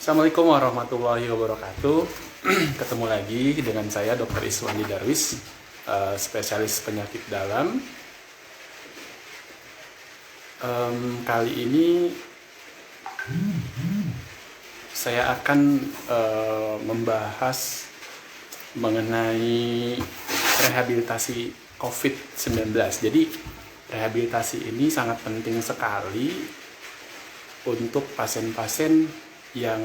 Assalamualaikum warahmatullahi wabarakatuh. Ketemu lagi dengan saya Dr. Iswandi Darwis, spesialis penyakit dalam. Kali ini saya akan membahas mengenai rehabilitasi COVID-19. Jadi rehabilitasi ini sangat penting sekali untuk pasien-pasien yang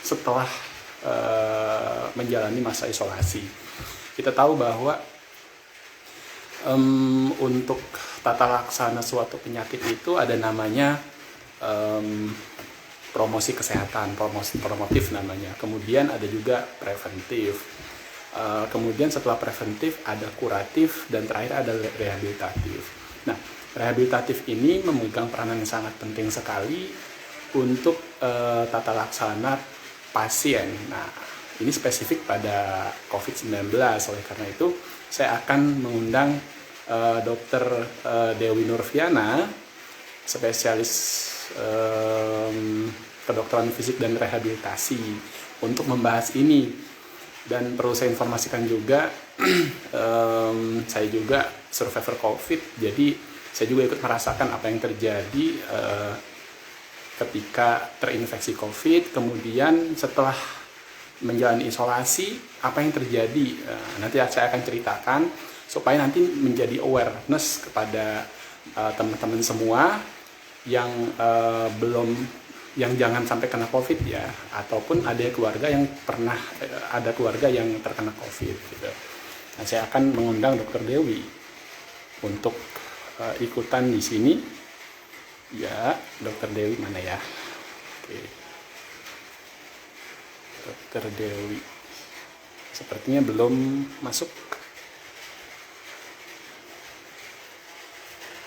setelah menjalani masa isolasi. Kita tahu bahwa untuk tata laksana suatu penyakit itu ada namanya promosi kesehatan, promotif namanya. Kemudian ada juga preventif. Kemudian setelah preventif ada kuratif dan terakhir ada rehabilitatif. Nah, rehabilitatif ini memegang peranan yang sangat penting sekali untuk tata laksana pasien. Nah, ini spesifik pada COVID-19. Oleh karena itu, saya akan mengundang Dr. Dewi Nurfiana, spesialis kedokteran fisik dan rehabilitasi, untuk membahas ini. Dan perlu saya informasikan juga, saya juga survivor COVID, jadi saya juga ikut merasakan apa yang terjadi ketika terinfeksi COVID, kemudian setelah menjalani isolasi, apa yang terjadi. Nanti saya akan ceritakan supaya nanti menjadi awareness kepada teman-teman semua yang yang jangan sampai kena COVID ya, ataupun ada keluarga yang pernah ada keluarga yang terkena COVID gitu. Nah, saya akan mengundang Dr. Dewi untuk ikutan di sini. Ya, Dokter Dewi mana ya? Oke. Dokter Dewi. Sepertinya belum masuk.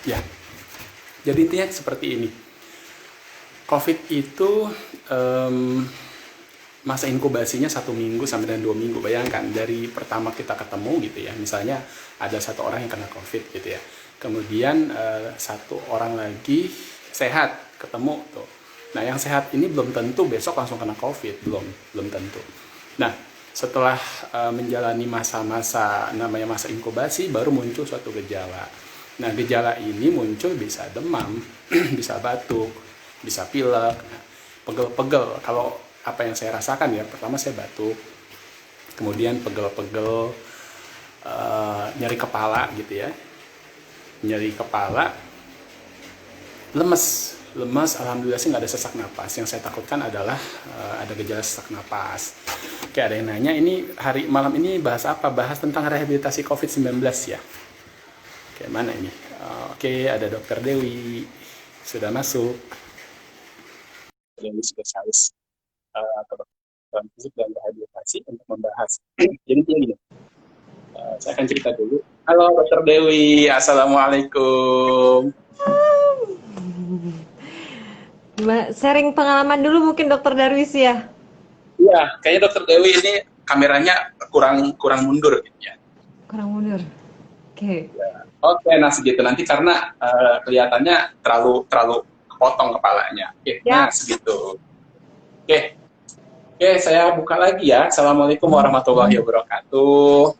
Ya. Jadi intinya seperti ini. COVID itu masa inkubasinya 1 minggu sampai dengan 2 minggu. Bayangkan dari pertama kita ketemu gitu ya. Misalnya ada 1 orang yang kena COVID gitu ya. Kemudian 1 orang lagi sehat ketemu tuh. Nah, yang sehat ini belum tentu besok langsung kena COVID, belum tentu. Nah, setelah menjalani masa-masa namanya masa inkubasi, baru muncul suatu gejala. Nah, gejala ini muncul bisa demam, bisa batuk, bisa pilek, nah, pegel-pegel. Kalau apa yang saya rasakan ya, pertama saya batuk, kemudian pegel-pegel, nyeri kepala gitu ya, nyeri kepala, lemes. Alhamdulillah sih nggak ada sesak napas. Yang saya takutkan adalah ada gejala sesak napas. Oke, ada yang nanya, ini malam ini bahas apa? Bahas tentang rehabilitasi COVID-19 ya. Oke, mana ini? Oke, ada Dokter Dewi sudah masuk. Dewi spesialis kedokteran fisik dan rehabilitasi untuk membahas. Jadi gini, saya akan cerita dulu. Halo Dokter Dewi, assalamualaikum. Sharing pengalaman dulu mungkin Dokter Darwis ya? Iya, kayaknya Dokter Dewi ini kameranya kurang mundur gitu ya. Kurang mundur. Oke. Ya. Oke, nah segitu nanti karena kelihatannya terlalu kepotong kepalanya. Oke, ya. Nah segitu. Oke, saya buka lagi ya. Assalamualaikum warahmatullahi wabarakatuh.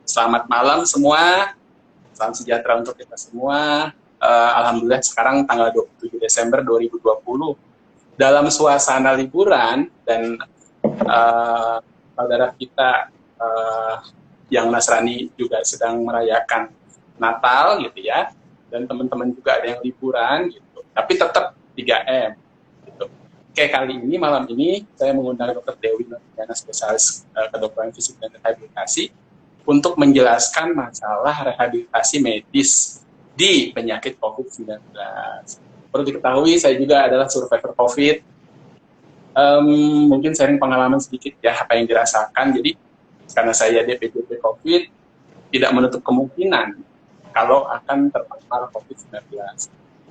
Selamat malam semua. Salam sejahtera untuk kita semua. Alhamdulillah sekarang tanggal 27 Desember 2020 dalam suasana liburan dan saudara kita yang Nasrani juga sedang merayakan Natal gitu ya, dan teman-teman juga ada yang liburan gitu, tapi tetap 3M gitu. Oke, kali ini malam ini saya mengundang Dr. Dewi Nurfiana, spesialis kedokteran fisik dan rehabilitasi, untuk menjelaskan masalah rehabilitasi medis di penyakit COVID-19. Perlu diketahui, saya juga adalah survivor COVID. Mungkin sharing pengalaman sedikit ya, apa yang dirasakan. Jadi, karena saya DPJP COVID, tidak menutup kemungkinan kalau akan terpapar COVID-19.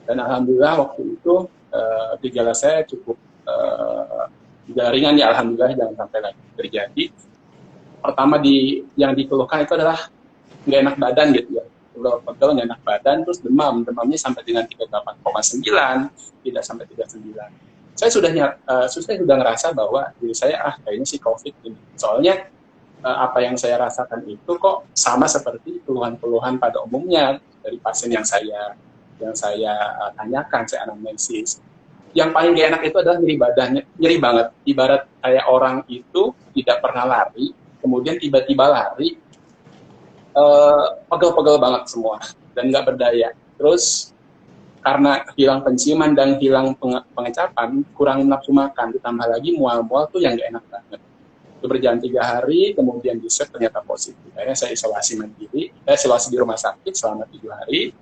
Dan Alhamdulillah waktu itu, gejala saya cukup gejala ringan ya, Alhamdulillah, jangan sampai lagi terjadi. Pertama yang dikeluhkan itu adalah nggak enak badan gitu ya. Pegel, nggak enak badan, terus demamnya sampai dengan 38,9, tidak sampai 39. saya sudah ngerasa bahwa diri saya kayaknya sih COVID ini. Soalnya apa yang saya rasakan itu kok sama seperti keluhan-keluhan pada umumnya dari pasien yang saya tanyakan, saya anamnesis. Yang paling gak enak itu adalah nyeri badannya, nyeri banget. Ibarat kayak orang itu tidak pernah lari, kemudian tiba-tiba lari, pegel-pegel banget semua dan nggak berdaya. Terus karena hilang penciuman dan hilang pengecapan, kurang nafsu makan, ditambah lagi mual-mual tuh yang gak enak banget. Itu berjalan 3 hari, kemudian di swab ternyata positif. Akhirnya saya isolasi mandiri, isolasi di rumah sakit selama 7 hari.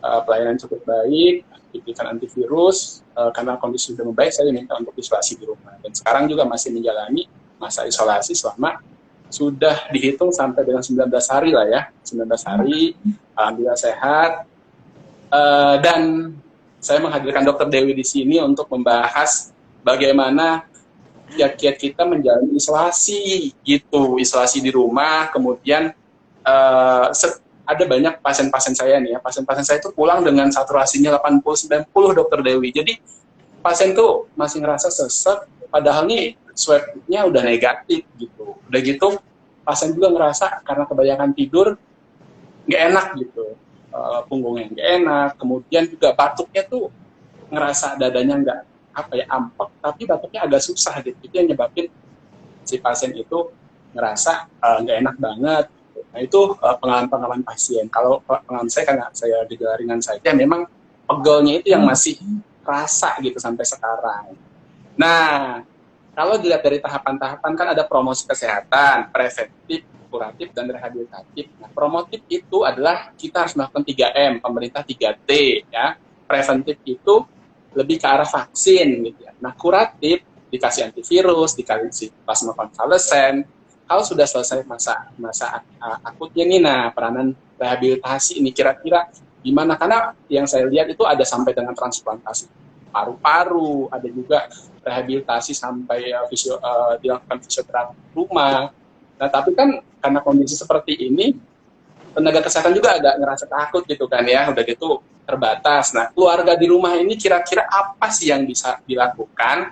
Pelayanan cukup baik, diberikan antivirus, karena kondisi sudah membaik, saya minta untuk isolasi di rumah. Dan sekarang juga masih menjalani masa isolasi selama sudah dihitung sampai dengan 19 hari lah ya, 19 hari, alhamdulillah sehat. Dan saya menghadirkan Dr. Dewi di sini untuk membahas bagaimana kiat-kiat kita menjalani isolasi gitu, isolasi di rumah. Kemudian ada banyak pasien-pasien saya nih ya, pasien-pasien saya itu pulang dengan saturasinya 80-90 Dr. Dewi. Jadi pasien tuh masih ngerasa sesek, padahal nih swab-nya udah negatif gitu. Udah gitu pasien juga ngerasa karena kebanyakan tidur nggak enak gitu. Punggungnya nggak enak, kemudian juga batuknya tuh ngerasa dadanya nggak ampek, tapi batuknya agak susah gitu. Itu yang nyebabin si pasien itu ngerasa nggak enak banget. Nah itu pengalaman pasien. Kalau pengalaman saya karena saya gejala ringan saja, memang pegelnya itu yang masih rasa gitu sampai sekarang. Nah kalau dilihat dari tahapan-tahapan kan ada promosi kesehatan, preventif, kuratif, dan rehabilitatif. Nah, promotif itu adalah kita harus melakukan 3M, pemerintah 3T, ya. Preventif itu lebih ke arah vaksin, gitu ya. Nah, kuratif dikasih antivirus, dikasih plasma konvalesen. Kalau sudah selesai masa akutnya nih, nah peranan rehabilitasi ini kira-kira gimana? Karena yang saya lihat itu ada sampai dengan transplantasi paru-paru, ada juga rehabilitasi sampai dilakukan fisioterapi rumah. Nah, tapi kan karena kondisi seperti ini, tenaga kesehatan juga agak ngerasa takut gitu kan ya, udah gitu terbatas. Nah, keluarga di rumah ini kira-kira apa sih yang bisa dilakukan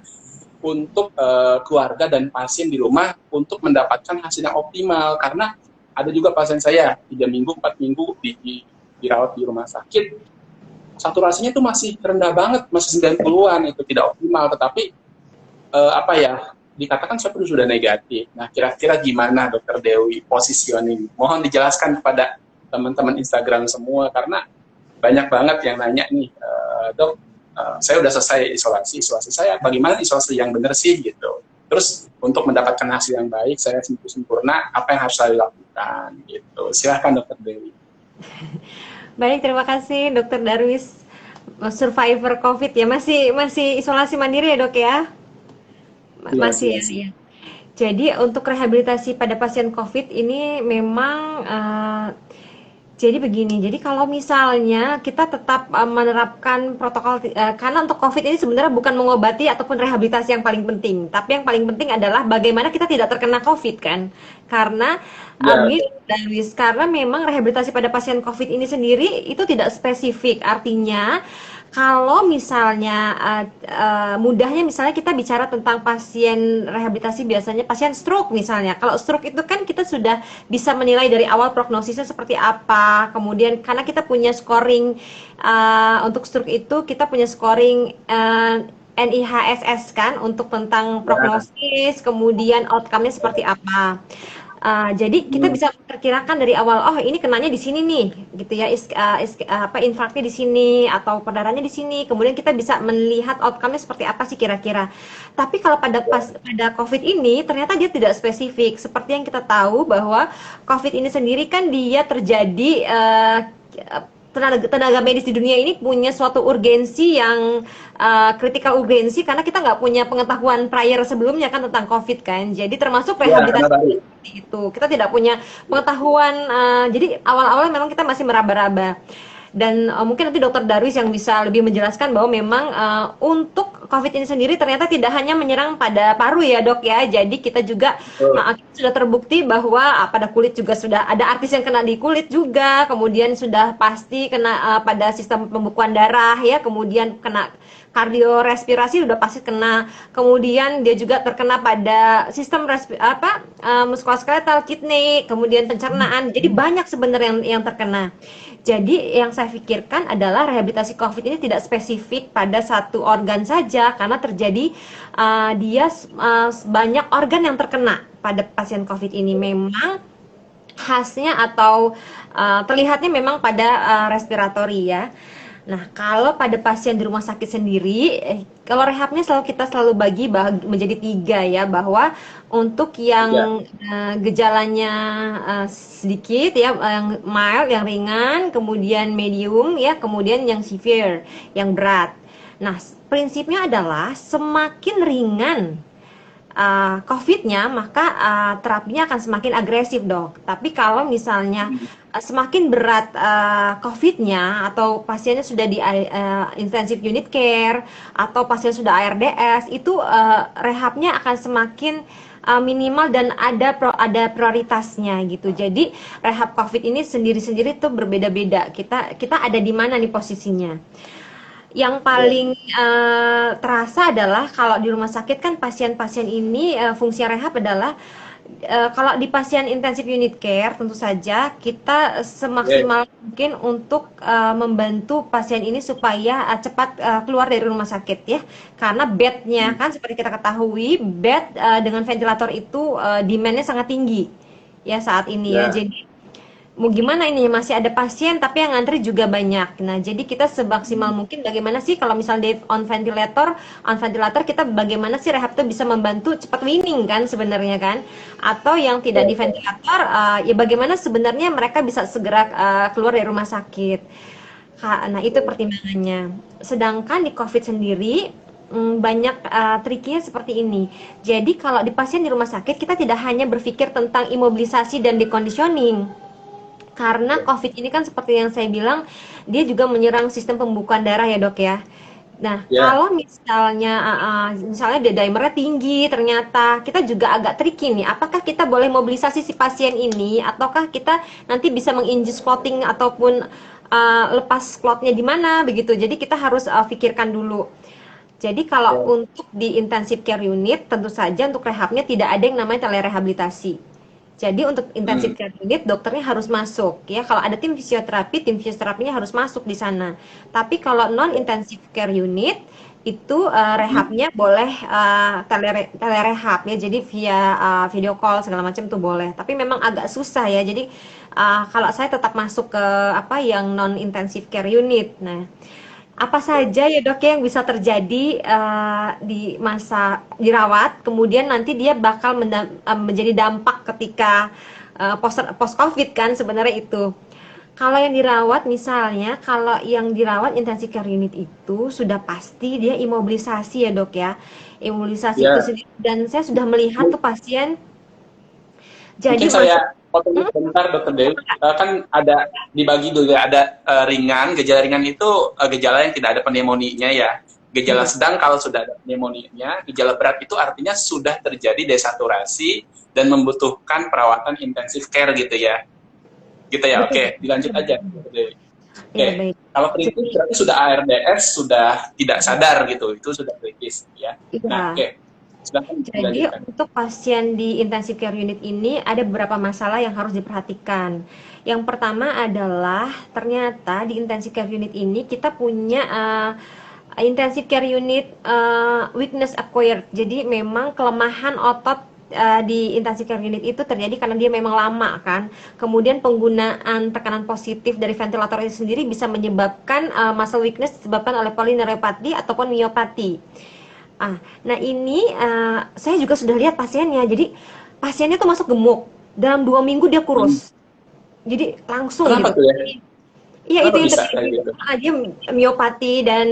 untuk keluarga dan pasien di rumah untuk mendapatkan hasil yang optimal? Karena ada juga pasien saya 3 minggu, 4 minggu dirawat di rumah sakit, saturasinya itu masih rendah banget, masih 90-an, itu tidak optimal, tetapi dikatakan swab itu sudah negatif. Nah, kira-kira gimana Dr. Dewi positioning? Mohon dijelaskan kepada teman-teman Instagram semua, karena banyak banget yang nanya nih, dok, saya udah selesai isolasi saya, bagaimana isolasi yang benar sih gitu. Terus untuk mendapatkan hasil yang baik, saya sempurna, apa yang harus saya lakukan gitu. Silahkan Dr. Dewi. Baik, terima kasih Dr. Darwis, survivor COVID ya, masih isolasi mandiri ya dok ya? Masih ya. Jadi untuk rehabilitasi pada pasien COVID ini memang jadi begini. Jadi kalau misalnya kita tetap menerapkan protokol, karena untuk COVID ini sebenarnya bukan mengobati ataupun rehabilitasi yang paling penting, tapi yang paling penting adalah bagaimana kita tidak terkena COVID kan? Karena karena memang rehabilitasi pada pasien COVID ini sendiri itu tidak spesifik. Artinya kalau misalnya mudahnya misalnya kita bicara tentang pasien rehabilitasi, biasanya pasien stroke misalnya. Kalau stroke itu kan kita sudah bisa menilai dari awal prognosisnya seperti apa. Kemudian karena kita punya scoring untuk stroke itu, kita punya scoring NIHSS kan untuk tentang prognosis, kemudian outcome-nya seperti apa. Jadi kita bisa memperkirakan dari awal, oh ini kenanya di sini nih, gitu ya, infarknya di sini atau perdarahannya di sini. Kemudian kita bisa melihat outcome-nya seperti apa sih kira-kira. Tapi kalau pada COVID ini ternyata dia tidak spesifik. Seperti yang kita tahu bahwa COVID ini sendiri kan dia terjadi tenaga medis di dunia ini punya suatu urgensi yang critical urgensi, karena kita nggak punya pengetahuan prior sebelumnya kan tentang COVID kan. Jadi termasuk rehabilitasi itu kita tidak punya pengetahuan. Jadi awal-awal memang kita masih meraba-raba. Dan mungkin nanti Dokter Darwis yang bisa lebih menjelaskan bahwa memang untuk COVID ini sendiri ternyata tidak hanya menyerang pada paru ya dok ya. Jadi kita juga sudah terbukti bahwa pada kulit juga sudah ada artis yang kena di kulit juga. Kemudian sudah pasti kena pada sistem pembekuan darah ya. Kemudian kena kardiorespirasi sudah pasti kena. Kemudian dia juga terkena pada sistem muskuloskeletal, kidney, kemudian pencernaan. Jadi banyak sebenarnya yang terkena. Jadi yang saya pikirkan adalah rehabilitasi COVID ini tidak spesifik pada satu organ saja karena terjadi banyak organ yang terkena pada pasien COVID ini. Memang khasnya atau terlihatnya memang pada respiratori ya. Nah, kalau pada pasien di rumah sakit sendiri, kalau rehabnya kita selalu bagi menjadi 3 ya, bahwa untuk yang gejalanya sedikit ya, yang mild, yang ringan, kemudian medium ya, kemudian yang severe, yang berat. Nah, prinsipnya adalah semakin ringan COVID-nya, maka terapinya akan semakin agresif dok. Tapi kalau misalnya semakin berat COVID-nya atau pasiennya sudah di intensive unit care atau pasien sudah ARDS, itu rehabnya akan semakin minimal dan ada prioritasnya gitu. Jadi rehab COVID ini sendiri-sendiri tuh berbeda-beda. Kita ada di mana nih posisinya? Yang paling terasa adalah kalau di rumah sakit kan pasien-pasien ini fungsi rehab adalah kalau di pasien intensive unit care tentu saja kita semaksimal mungkin untuk membantu pasien ini supaya cepat keluar dari rumah sakit ya, karena bednya kan seperti kita ketahui bed dengan ventilator itu demand-nya sangat tinggi ya saat ini ya. Jadi mau gimana ini masih ada pasien tapi yang ngantri juga banyak. Nah, jadi kita semaksimal mungkin bagaimana sih kalau misalnya on ventilator kita bagaimana sih rehab itu bisa membantu cepat winning kan sebenarnya kan? Atau yang tidak di ventilator ya bagaimana sebenarnya mereka bisa segera keluar dari rumah sakit. Nah, itu pertimbangannya. Sedangkan di COVID sendiri banyak triknya seperti ini. Jadi kalau di pasien di rumah sakit kita tidak hanya berpikir tentang imobilisasi dan deconditioning. Karena COVID ini kan seperti yang saya bilang, dia juga menyerang sistem pembekuan darah ya dok ya. Nah, kalau misalnya D-dimernya tinggi, ternyata kita juga agak tricky nih. Apakah kita boleh mobilisasi si pasien ini, ataukah kita nanti bisa menginjus clotting ataupun lepas clotnya di mana begitu. Jadi kita harus pikirkan dulu. Jadi kalau untuk di intensive care unit, tentu saja untuk rehabnya tidak ada yang namanya telerehabilitasi. Jadi untuk intensive care unit dokternya harus masuk ya. Kalau ada tim fisioterapinya harus masuk di sana. Tapi kalau non intensive care unit itu rehabnya boleh telerehab ya. Jadi via video call segala macam tuh boleh. Tapi memang agak susah ya. Jadi kalau saya tetap masuk ke yang non intensive care unit. Nah, apa saja ya dok yang bisa terjadi di masa dirawat, kemudian nanti dia bakal menjadi dampak ketika post COVID kan sebenarnya itu. Kalau yang dirawat misalnya, kalau yang dirawat intensive care unit itu sudah pasti dia imobilisasi ya dok ya. Imobilisasi itu sendiri, dan saya sudah melihat tuh pasien. Jadi mungkin saya potong sebentar dokter Dewi, kan ada dibagi dulu ya, ada ringan, gejala ringan itu gejala yang tidak ada pneumonia ya. Gejala sedang kalau sudah ada pneumonia, gejala berat itu artinya sudah terjadi desaturasi dan membutuhkan perawatan intensive care gitu ya. Gitu ya, oke, dilanjut aja. Oke, kalau kritis berarti sudah ARDS, sudah tidak sadar gitu, itu sudah kritis ya. Nah, oke. Jadi untuk pasien di intensive care unit ini ada beberapa masalah yang harus diperhatikan. Yang pertama adalah ternyata di intensive care unit ini kita punya intensive care unit weakness acquired. Jadi memang kelemahan otot di intensive care unit itu terjadi karena dia memang lama kan. Kemudian penggunaan tekanan positif dari ventilator itu sendiri bisa menyebabkan muscle weakness disebabkan oleh polineuropati ataupun miopati. Nah ini saya juga sudah lihat pasiennya. Jadi pasiennya tuh masuk gemuk, dalam 2 minggu dia kurus. Jadi langsung. Kenapa tuh ya? Iya itu yang terjadi. Dia miopati dan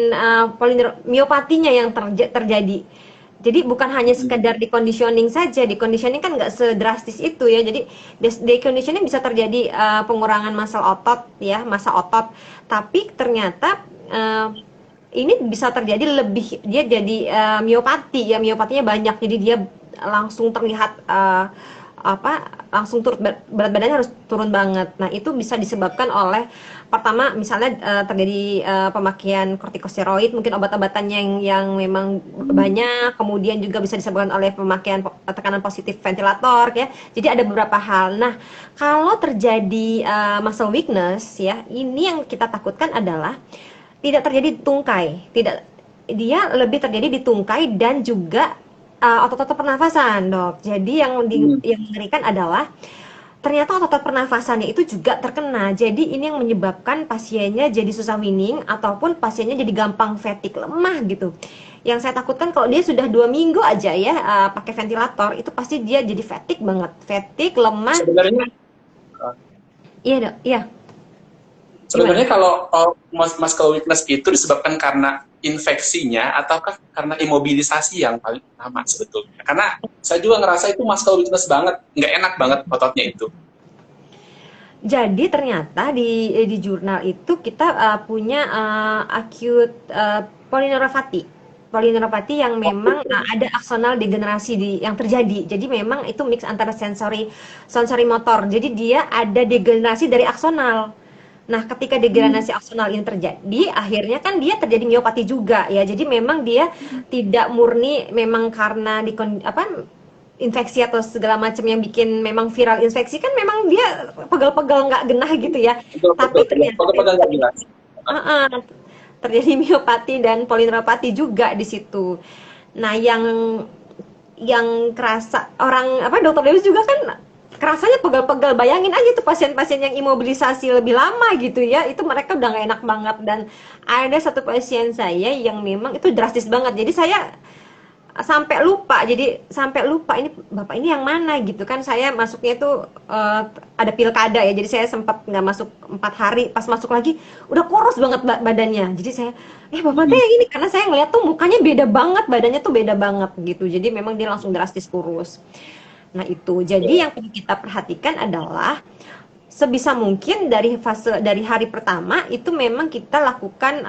miopatinya yang terjadi. Jadi bukan hanya Hmm. sekedar di saja, di kan nggak sedrastis itu ya. Jadi deconditioning bisa terjadi pengurangan massa otot, tapi ternyata ini bisa terjadi lebih dia jadi miopati ya, miopatinya banyak. Jadi dia langsung terlihat langsung berat badannya harus turun banget. Nah, itu bisa disebabkan oleh pertama misalnya terjadi pemakaian kortikosteroid, mungkin obat-obatan yang memang banyak, kemudian juga bisa disebabkan oleh pemakaian tekanan positif ventilator ya. Jadi ada beberapa hal. Nah, kalau terjadi muscle weakness ya, ini yang kita takutkan adalah tidak terjadi tungkai, tidak, dia lebih terjadi di tungkai dan juga otot-otot pernafasan, Dok. Jadi Hmm. yang mengerikan adalah ternyata otot pernafasannya itu juga terkena. Jadi ini yang menyebabkan pasiennya jadi susah weaning ataupun pasiennya jadi gampang fatigue, lemah gitu. Yang saya takutkan kalau dia sudah 2 minggu aja ya pakai ventilator, itu pasti dia jadi fatigue banget, fatigue, lemah. Sebenarnya Iya, Dok. Iya. Gimana? sebenarnya kalau muscle weakness itu disebabkan karena infeksinya ataukah karena imobilisasi yang paling utama sebetulnya? Karena saya juga ngerasa itu muscle weakness banget, nggak enak banget ototnya itu. Jadi ternyata di jurnal itu kita punya acute polyneuropathy. Polyneuropathy yang memang ada aksonal degenerasi yang terjadi. Jadi memang itu mix antara sensori motor. Jadi dia ada degenerasi dari aksonal. Nah, ketika Hmm. degenerasi aksonal ini terjadi, akhirnya kan dia terjadi miopati juga ya. Jadi memang dia tidak murni memang karena infeksi atau segala macam yang bikin memang viral infeksi, kan memang dia pegal-pegal nggak genah gitu ya. Betul, betul. Tapi ternyata Pegang nggak terjadi jelas. terjadi miopati dan polineuropati juga di situ. Nah, yang kerasa orang dokter Dewi juga kan kerasanya pegal-pegal. Bayangin aja tuh pasien-pasien yang imobilisasi lebih lama gitu ya, itu mereka udah nggak enak banget. Dan ada satu pasien saya yang memang itu drastis banget, jadi saya sampai lupa ini bapak ini yang mana gitu kan. Saya masuknya itu ada pilkada ya, jadi saya sempat nggak masuk 4 hari. Pas masuk lagi udah kurus banget badannya. Jadi saya bapak teh Hmm. yang ini, karena saya ngeliat tuh mukanya beda banget, badannya tuh beda banget gitu. Jadi memang dia langsung drastis kurus. Nah, itu jadi yang perlu kita perhatikan adalah sebisa mungkin dari hari pertama itu memang kita lakukan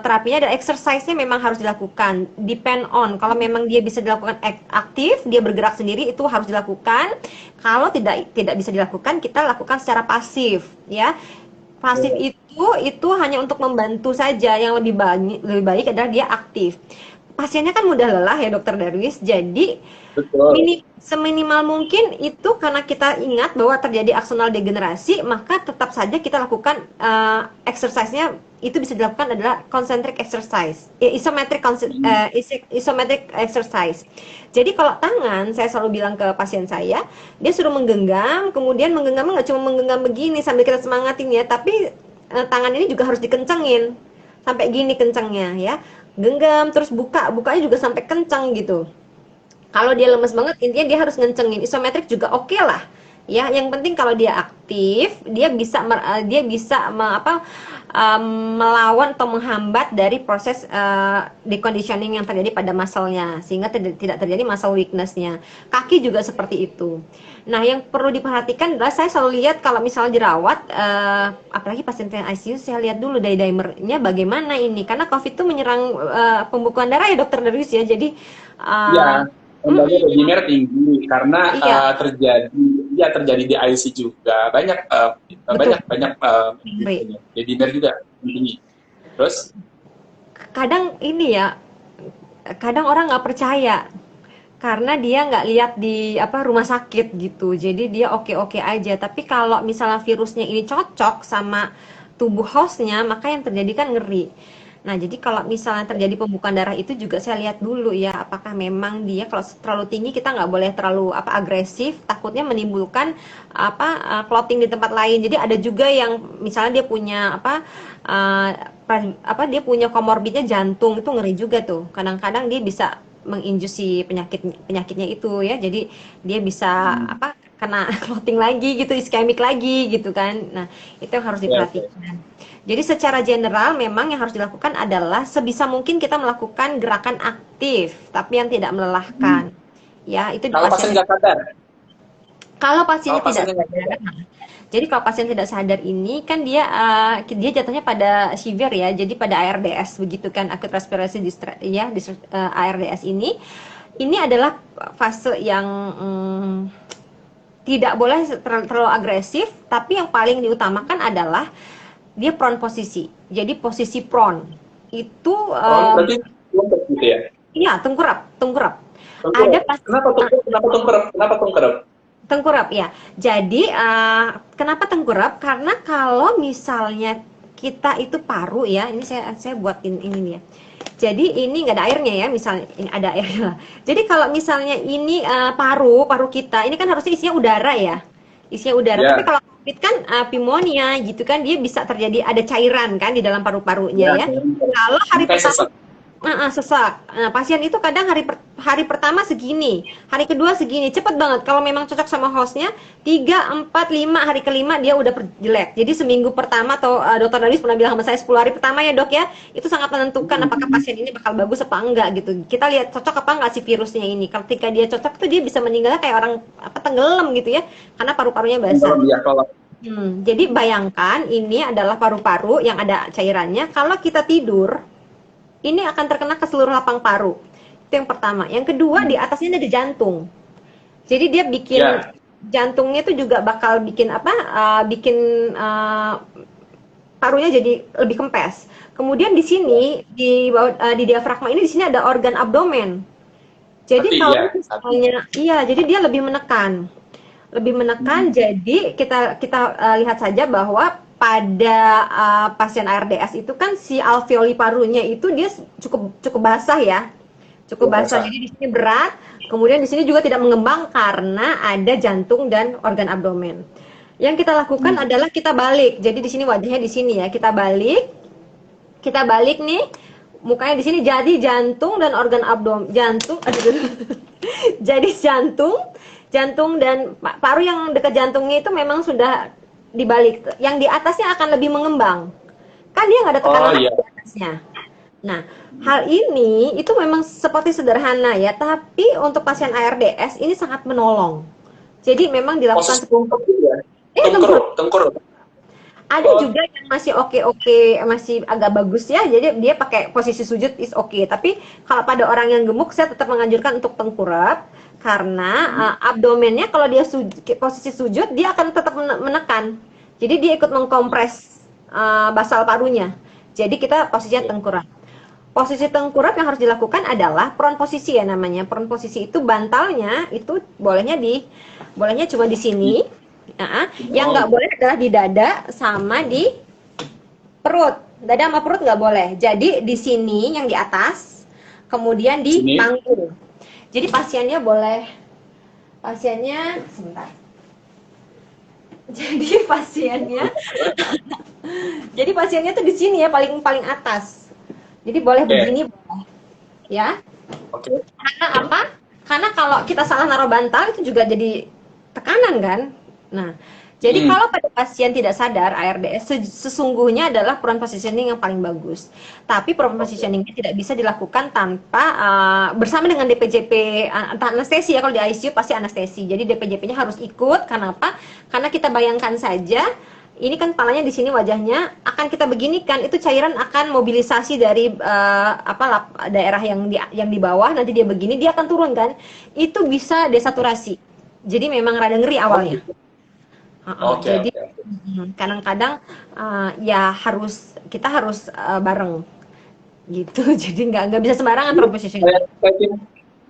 terapinya dan exercise-nya memang harus dilakukan. Depend on, kalau memang dia bisa dilakukan aktif, dia bergerak sendiri, itu harus dilakukan. Kalau tidak bisa dilakukan, kita lakukan secara pasif ya. Pasif itu hanya untuk membantu saja. Yang lebih baik adalah dia aktif. Pasiennya kan mudah lelah ya, Dokter Darwis. Jadi Betul. seminimal mungkin itu, karena kita ingat bahwa terjadi aksonal degenerasi, maka tetap saja kita lakukan exercise-nya. Itu bisa dilakukan adalah concentric exercise, ya, isometric exercise. Jadi kalau tangan, saya selalu bilang ke pasien saya, dia suruh menggenggam, kemudian menggenggam nggak cuma menggenggam begini sambil kita semangatin ya, tapi tangan ini juga harus dikencengin sampai gini kencangnya ya. Genggam terus bukanya juga sampai kencang gitu. Kalau dia lemes banget, intinya dia harus ngencengin. Isometrik juga oke lah. Ya, yang penting kalau dia aktif, dia bisa melawan atau menghambat dari proses deconditioning yang terjadi pada muscle-nya, sehingga tidak terjadi muscle weakness-nya. Kaki juga seperti itu. Nah, yang perlu diperhatikan adalah saya selalu lihat kalau misalnya dirawat, apalagi pasien ICU, saya lihat dulu dimernya bagaimana ini, karena COVID itu menyerang pembekuan darah ya, Dokter Darwis ya. Jadi uh, Ya, lembaga Dedimer tinggi karena iya, terjadi di IC juga banyak betul. banyak banyak Ngeri. Dedimer juga tinggi. Terus Kadang ini ya, kadang orang nggak percaya karena dia nggak lihat di rumah sakit gitu. Jadi dia oke-oke aja. Tapi kalau misalnya virusnya ini cocok sama tubuh hostnya, maka yang terjadi kan ngeri. Nah, jadi kalau misalnya terjadi pembukaan darah itu juga saya lihat dulu ya, apakah memang dia kalau terlalu tinggi, kita nggak boleh terlalu agresif, takutnya menimbulkan clotting di tempat lain. Jadi ada juga yang misalnya dia punya uh, dia punya komorbidnya jantung, itu ngeri juga tuh. Kadang-kadang dia bisa menginduksi penyakitnya itu ya. Jadi dia bisa hmm, kena clotting lagi gitu, iskemik lagi gitu kan. Nah, itu yang harus diperhatikan. Jadi secara general memang yang harus dilakukan adalah sebisa mungkin kita melakukan gerakan aktif, tapi yang tidak melelahkan. Ya, itu di Kalau pasien nggak sadar, kalau pasiennya kalau tidak pasiennya nggak sadar. sadar. Jadi kalau pasien tidak sadar ini kan dia jatuhnya pada severe ya, jadi pada ARDS begitu kan, acute respiratory distress ya, ARDS ini adalah fase yang tidak boleh terlalu agresif, tapi yang paling diutamakan adalah dia prone posisi. Jadi posisi prone itu Berarti tengkurap gitu ya? iya, tengkurap. Tengkurap. Ada Kenapa tengkurap? Kenapa tengkurap? Tengkurap ya. Jadi kenapa tengkurap? Karena kalau misalnya kita itu paru ya, ini saya buatin ini nih ya. Jadi ini nggak ada airnya ya, misalnya ini ada airnya. Jadi kalau misalnya ini paru kita, ini kan harusnya isinya udara ya, isinya udara. Ya. Tapi kalau COVID kan pneumonia gitu kan, dia bisa terjadi ada cairan kan di dalam paru-parunya ya. Kalau hari pertama sesak. Nah, pasien itu kadang hari pertama segini, hari kedua segini, cepet banget. Kalau memang cocok sama hostnya, 3, 4, 5, hari kelima dia udah jelek. Jadi seminggu pertama atau dokter Darwis pernah bilang sama saya 10 hari pertama ya dok ya, itu sangat menentukan apakah pasien ini bakal bagus apa enggak gitu. Kita lihat cocok apa enggak si virusnya ini. Ketika dia cocok tuh dia bisa meninggalnya kayak orang tenggelam gitu ya, karena paru-parunya basah. Jadi bayangkan ini adalah paru-paru yang ada cairannya. Kalau kita tidur, ini akan terkena ke seluruh lapang paru. Itu yang pertama. Yang kedua, di atasnya ada jantung. Jadi dia bikin jantungnya itu juga bakal bikin parunya jadi lebih kempes. Kemudian di sini di diafragma ini di sini ada organ abdomen. Jadi kalau misalnya jadi dia lebih menekan. Jadi kita lihat saja bahwa pada pasien ARDS itu kan si alveoli parunya itu dia cukup basah ya, basah. Jadi di sini berat, kemudian di sini juga tidak mengembang karena ada jantung dan organ abdomen. Yang kita lakukan adalah kita balik. Jadi di sini wajahnya di sini ya, kita balik nih, mukanya di sini jadi jantung dan organ abdomen, jadi jantung dan paru yang dekat jantungnya itu memang sudah dibalik, yang di atasnya akan lebih mengembang, kan dia nggak ada tekanan di atasnya. Nah, hal ini itu memang seperti sederhana ya, tapi untuk pasien ARDS ini sangat menolong. Jadi memang dilakukan tengkurap. Ada juga yang masih oke, masih agak bagus ya, jadi dia pakai posisi sujud is oke. Tapi kalau pada orang yang gemuk, saya tetap menganjurkan untuk tengkurap karena abdomennya kalau dia posisi sujud dia akan tetap menekan. Jadi dia ikut mengkompres basal parunya. Jadi kita posisinya tengkurap. Posisi tengkurap yang harus dilakukan adalah prone posisi ya namanya. Prone posisi itu bantalnya itu bolehnya cuma di sini. Yang nggak boleh adalah di dada sama di perut. Dada sama perut nggak boleh. Jadi di sini yang di atas, kemudian di panggul. Jadi pasiennya sebentar. Jadi pasiennya tuh di sini ya, paling atas. Jadi boleh begini boleh. Ya. Oke. Karena apa? Karena kalau kita salah naruh bantal itu juga jadi tekanan kan? Nah, jadi kalau pada pasien tidak sadar ARDS sesungguhnya adalah prone positioning yang paling bagus. Tapi prone positioning-nya tidak bisa dilakukan tanpa bersama dengan DPJP anestesi ya, kalau di ICU pasti anestesi. Jadi DPJP-nya harus ikut. Karena apa? Karena kita bayangkan saja ini kan kepalanya di sini, wajahnya akan kita beginikan, itu cairan akan mobilisasi dari daerah yang di bawah, nanti dia begini, dia akan turun kan. Itu bisa desaturasi. Jadi memang rada ngeri awalnya. Jadi kadang-kadang kita harus bareng gitu. Jadi nggak bisa sembarangan proposition.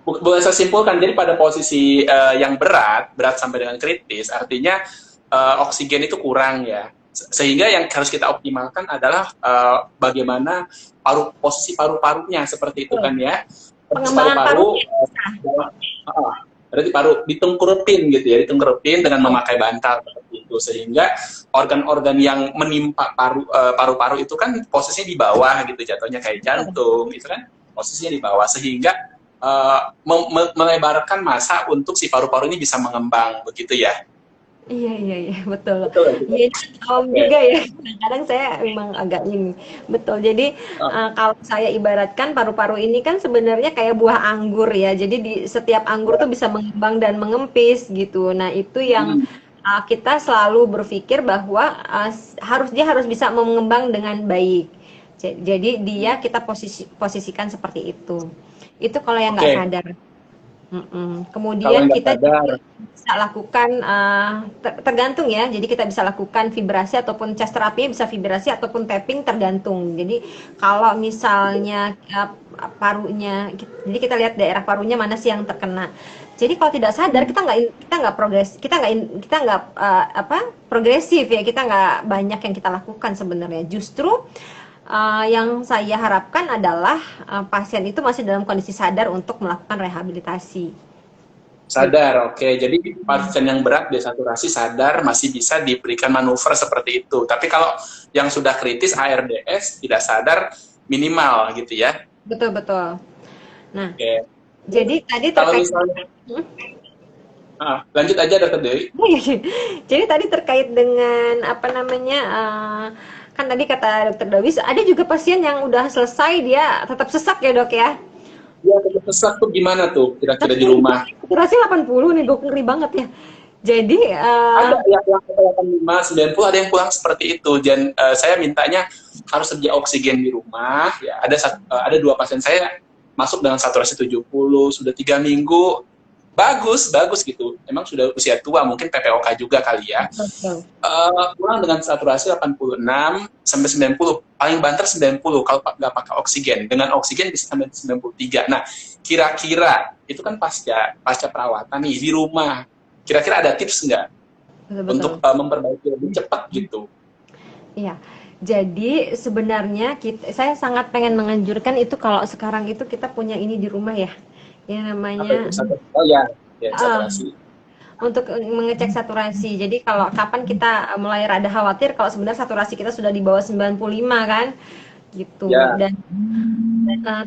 Boleh saya simpulkan, jadi pada posisi yang berat sampai dengan kritis, artinya oksigen itu kurang ya. Sehingga yang harus kita optimalkan adalah bagaimana posisi paru-parunya seperti itu kan ya. Pengembangan paru. Berarti paru ditengkurupin gitu ya, ditengkurupin dengan memakai bantal seperti itu, sehingga organ-organ yang menimpa paru-paru itu kan posisinya di bawah gitu, jatuhnya kayak jantung itu kan posisinya di bawah, sehingga melebarkan masa untuk si paru-paru ini bisa mengembang, begitu ya? Iya, betul. Betul ya? Iya, ini awam Oke. juga ya. Kadang saya memang agak ini. Betul. Jadi Oh, kalau saya ibaratkan paru-paru ini kan sebenarnya kayak buah anggur ya. Jadi di setiap anggur tuh ya. bisa mengembang dan mengempis gitu. Nah, itu yang Hmm, kita selalu berpikir bahwa dia harus bisa mengembang dengan baik. Jadi dia kita posisikan seperti itu. Itu kalau yang nggak Oke, sadar. kalau Kemudian nggak kita sadar, juga bisa lakukan tergantung ya. Jadi kita bisa lakukan vibrasi ataupun chest terapi, bisa vibrasi ataupun tapping tergantung. Jadi kalau misalnya parunya, jadi kita lihat daerah parunya mana sih yang terkena. Jadi kalau tidak sadar kita nggak progres, kita nggak progresif ya, kita nggak banyak yang kita lakukan sebenarnya. Justru yang saya harapkan adalah pasien itu masih dalam kondisi sadar untuk melakukan rehabilitasi. Gitu. sadar. Oke, jadi pasien yang berat desaturasi sadar masih bisa diberikan manuver seperti itu. Tapi kalau yang sudah kritis ARDS tidak sadar minimal gitu ya. Betul, betul. Nah, Oke. jadi tadi Kalau terkait misalnya, hmm? lanjut aja Dokter Dewi. Jadi tadi terkait dengan apa namanya kan tadi kata Dokter Dawis ada juga pasien yang udah selesai dia tetap sesak ya, Dok ya. Ya, tetap sesak tuh gimana tuh kira-kira di Tapi rumah? saturasi 80 nih, Dok, ngeri banget ya. Jadi Ada yang 85, 90, ada yang kurang seperti itu. Dan saya mintanya harus sedia oksigen di rumah. Ya, ada dua pasien saya masuk dengan saturasi 70, sudah 3 minggu, bagus, bagus gitu. Emang sudah usia tua, mungkin PPOK juga kali ya. betul. Kurang dengan saturasi 86 sampai 90, paling banter 90 kalau nggak pakai oksigen. Dengan oksigen bisa sampai 93. Nah, kira-kira itu kan pasca perawatan nih di rumah. Kira-kira ada tips nggak Betul, betul. untuk memperbaiki lebih cepat gitu? Iya. Jadi sebenarnya saya sangat pengen menganjurkan itu kalau sekarang itu kita punya ini di rumah ya. Yang Apa itu namanya Oh ya, ya uh, saturasi. untuk mengecek saturasi. Jadi kalau kapan kita mulai rada khawatir kalau sebenarnya saturasi kita sudah di bawah 95 kan gitu. Ya, Dan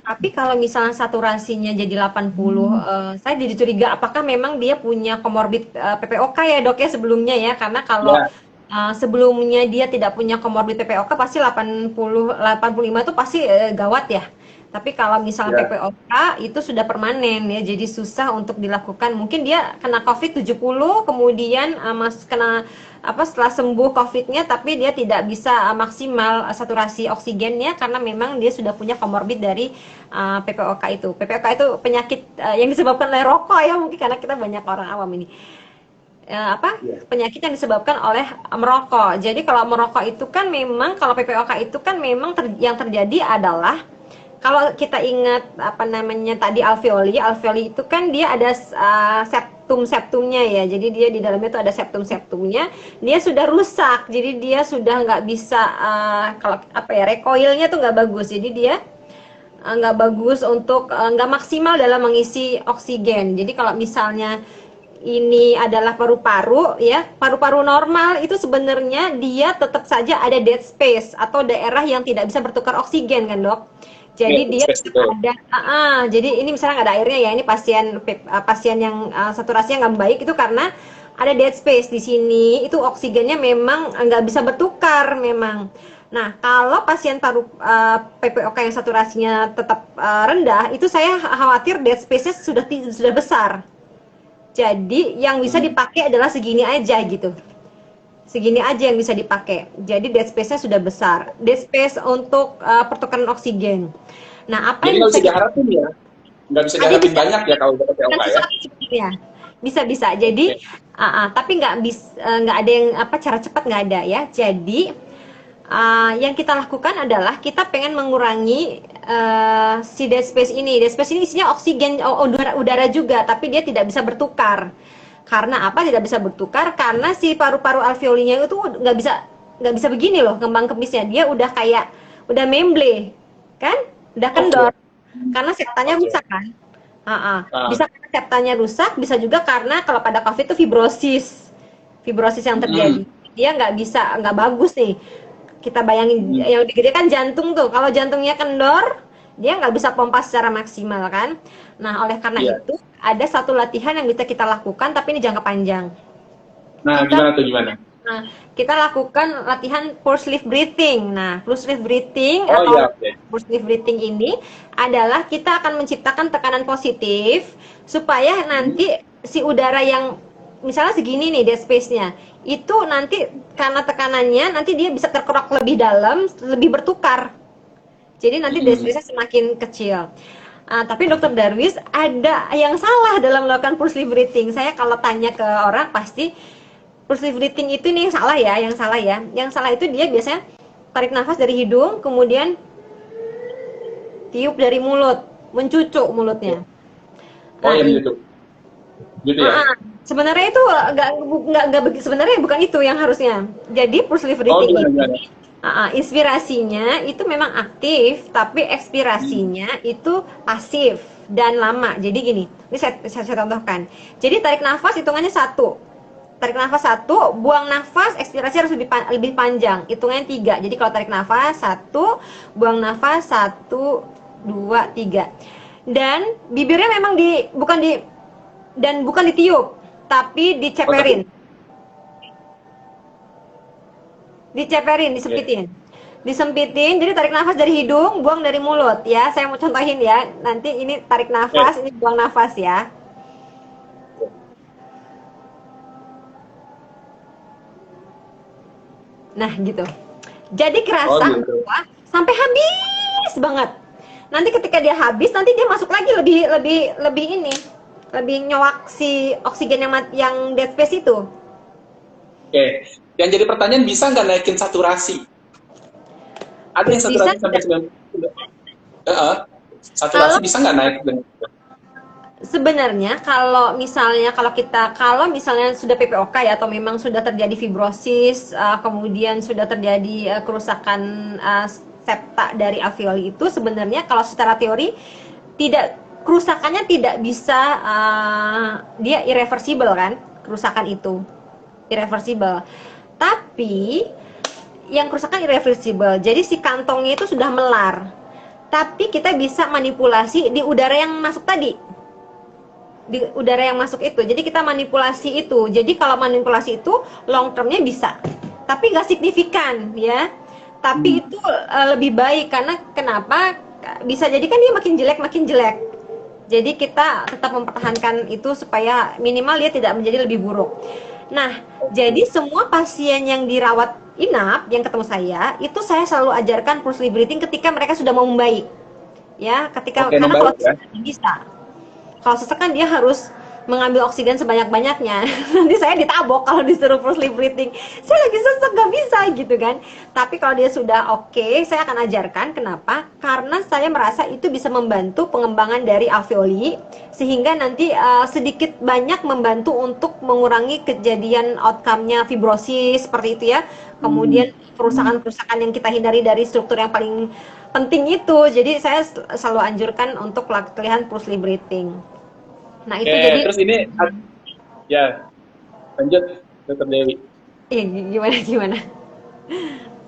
tapi kalau misalnya saturasinya jadi 80, saya jadi curiga apakah memang dia punya komorbid PPOK ya, Dok ya, sebelumnya ya. Karena kalau ya, sebelumnya dia tidak punya komorbid PPOK pasti 85 itu pasti gawat ya. Tapi kalau misalnya ya. PPOK itu sudah permanen ya, jadi susah untuk dilakukan. Mungkin dia kena COVID 70, kemudian kena setelah sembuh COVID-nya, tapi dia tidak bisa maksimal saturasi oksigennya karena memang dia sudah punya komorbid dari PPOK itu. PPOK itu penyakit yang disebabkan oleh rokok ya, mungkin karena kita banyak orang awam ini. Ya. Penyakit yang disebabkan oleh merokok. Jadi kalau merokok itu kan memang, kalau PPOK itu kan memang yang terjadi adalah kalau kita ingat apa namanya tadi alveoli itu kan dia ada septumnya ya. Jadi dia di dalamnya itu ada septumnya. Dia sudah rusak. Jadi dia sudah nggak bisa kalau recoilnya tuh nggak bagus. Jadi dia nggak bagus untuk nggak maksimal dalam mengisi oksigen. Jadi kalau misalnya ini adalah paru-paru ya, paru-paru normal itu sebenarnya dia tetap saja ada dead space atau daerah yang tidak bisa bertukar oksigen kan, Dok. Jadi dia ada jadi ini misalnya nggak ada airnya ya, ini pasien yang saturasinya nggak baik itu karena ada dead space di sini, itu oksigennya memang nggak bisa bertukar memang. Nah, kalau pasien PPOK yang saturasinya tetap rendah, itu saya khawatir dead space-nya sudah besar. Jadi yang bisa dipakai adalah segini aja gitu. Segini aja yang bisa dipakai. Jadi dead space-nya sudah besar. Dead space untuk pertukaran oksigen. Nah, apa Jadi yang nggak bisa bisa diharapin ya? Nggak bisa diharapin banyak ya kalau udah PPOK ya? ya? Bisa. Jadi, tapi nggak ada yang cara cepat nggak ada ya. Jadi yang kita lakukan adalah kita pengen mengurangi si dead space ini. Dead space ini isinya oksigen, udara juga, tapi dia tidak bisa bertukar. Karena apa? Tidak bisa bertukar karena si paru-paru alveolinya itu nggak bisa begini loh kembang kemisnya. Dia udah memble, kan? Udah kendor. Karena septanya rusak kan. Bisa karena septanya rusak, bisa juga karena kalau pada COVID itu fibrosis yang terjadi. Dia nggak bagus nih. Kita bayangin yang gede kan jantung tuh. Kalau jantungnya kendor, dia nggak bisa pompa secara maksimal kan. Nah, oleh karena Iya. itu ada satu latihan yang bisa kita lakukan, tapi ini jangka panjang. Nah, Kita gimana tuh gimana? Nah, kita lakukan latihan pulse lift breathing. Nah, pulse lift breathing Oh iya, atau oke. pulse lift breathing ini adalah kita akan menciptakan tekanan positif supaya nanti si udara yang misalnya segini nih dead space-nya, itu nanti karena tekanannya nanti dia bisa terkerok lebih dalam, lebih bertukar. Jadi nanti dead Hmm. space-nya semakin kecil. Tapi Dokter Darwis ada yang salah dalam melakukan pulse lift breathing. Saya kalau tanya ke orang pasti pulse lift breathing itu nih yang salah ya, yang salah ya. Yang salah itu dia biasanya tarik nafas dari hidung, kemudian tiup dari mulut, mencucuk mulutnya. Oh Nah, iya ini, gitu. Gitu ya? sebenarnya itu nggak sebenarnya bukan itu yang harusnya. Jadi pulse lift Oh breathing gimana gimana? ini inspirasinya itu memang aktif, tapi ekspirasinya itu pasif dan lama. Jadi gini, ini saya contohkan. Jadi tarik nafas hitungannya satu, tarik nafas satu, buang nafas, ekspirasi harus lebih panjang, hitungannya tiga. Jadi kalau tarik nafas satu, buang nafas satu, dua, tiga. Dan bibirnya memang bukan ditiup, tapi Oh tapi oke. disempitin. Disempitin, jadi tarik nafas dari hidung, buang dari mulut ya. Saya mau contohin ya. Nanti ini tarik Oke. nafas, ini buang nafas ya. Nah, gitu. Jadi Oh kerasa gitu. bahwa sampai habis banget. Nanti ketika dia habis, nanti dia masuk lagi lebih lebih lebih ini, lebih nyowak si oksigen yang dead space itu. Oke. Yang jadi pertanyaan, bisa nggak naikin saturasi? Ada yang Bisa saturasi sampai tidak? 90. Heeh. Saturasi Kalau bisa nggak naik dengan itu? sebenarnya kalau misalnya sudah PPOK ya atau memang sudah terjadi fibrosis, kemudian sudah terjadi kerusakan septa dari alveoli itu sebenarnya kalau secara teori tidak kerusakannya tidak bisa dia irreversible kan kerusakan itu irreversible. Tapi yang kerusakan irreversible. Jadi si kantongnya itu sudah melar. Tapi kita bisa manipulasi di udara yang masuk tadi. Di udara yang masuk itu. Jadi kita manipulasi itu. Jadi kalau manipulasi itu long termnya bisa. Tapi nggak signifikan ya. Tapi itu lebih baik karena kenapa? Bisa jadi kan dia makin jelek. Jadi kita tetap mempertahankan itu supaya minimal dia tidak menjadi lebih buruk. Nah, jadi semua pasien yang dirawat inap yang ketemu saya, itu saya selalu ajarkan pulse breathing ketika mereka sudah mau membaik. Ya, Oke, karena kalau membaik ya. bisa. Kalau sesek kan dia harus mengambil oksigen sebanyak-banyaknya. Nanti saya ditabok kalau disuruh full sleep breathing. Saya lagi sesek nggak bisa gitu kan. Tapi kalau dia sudah oke, saya akan ajarkan. Kenapa? Karena saya merasa itu bisa membantu pengembangan dari alveoli sehingga nanti sedikit banyak membantu untuk mengurangi kejadian outcome-nya fibrosis seperti itu ya. Kemudian kerusakan-kerusakan yang kita hindari dari struktur yang paling penting itu. Jadi saya selalu anjurkan untuk latihan pulse breathing. Nah, itu Oke, jadi terus ini ya lanjut, Dokter Dewi. gimana?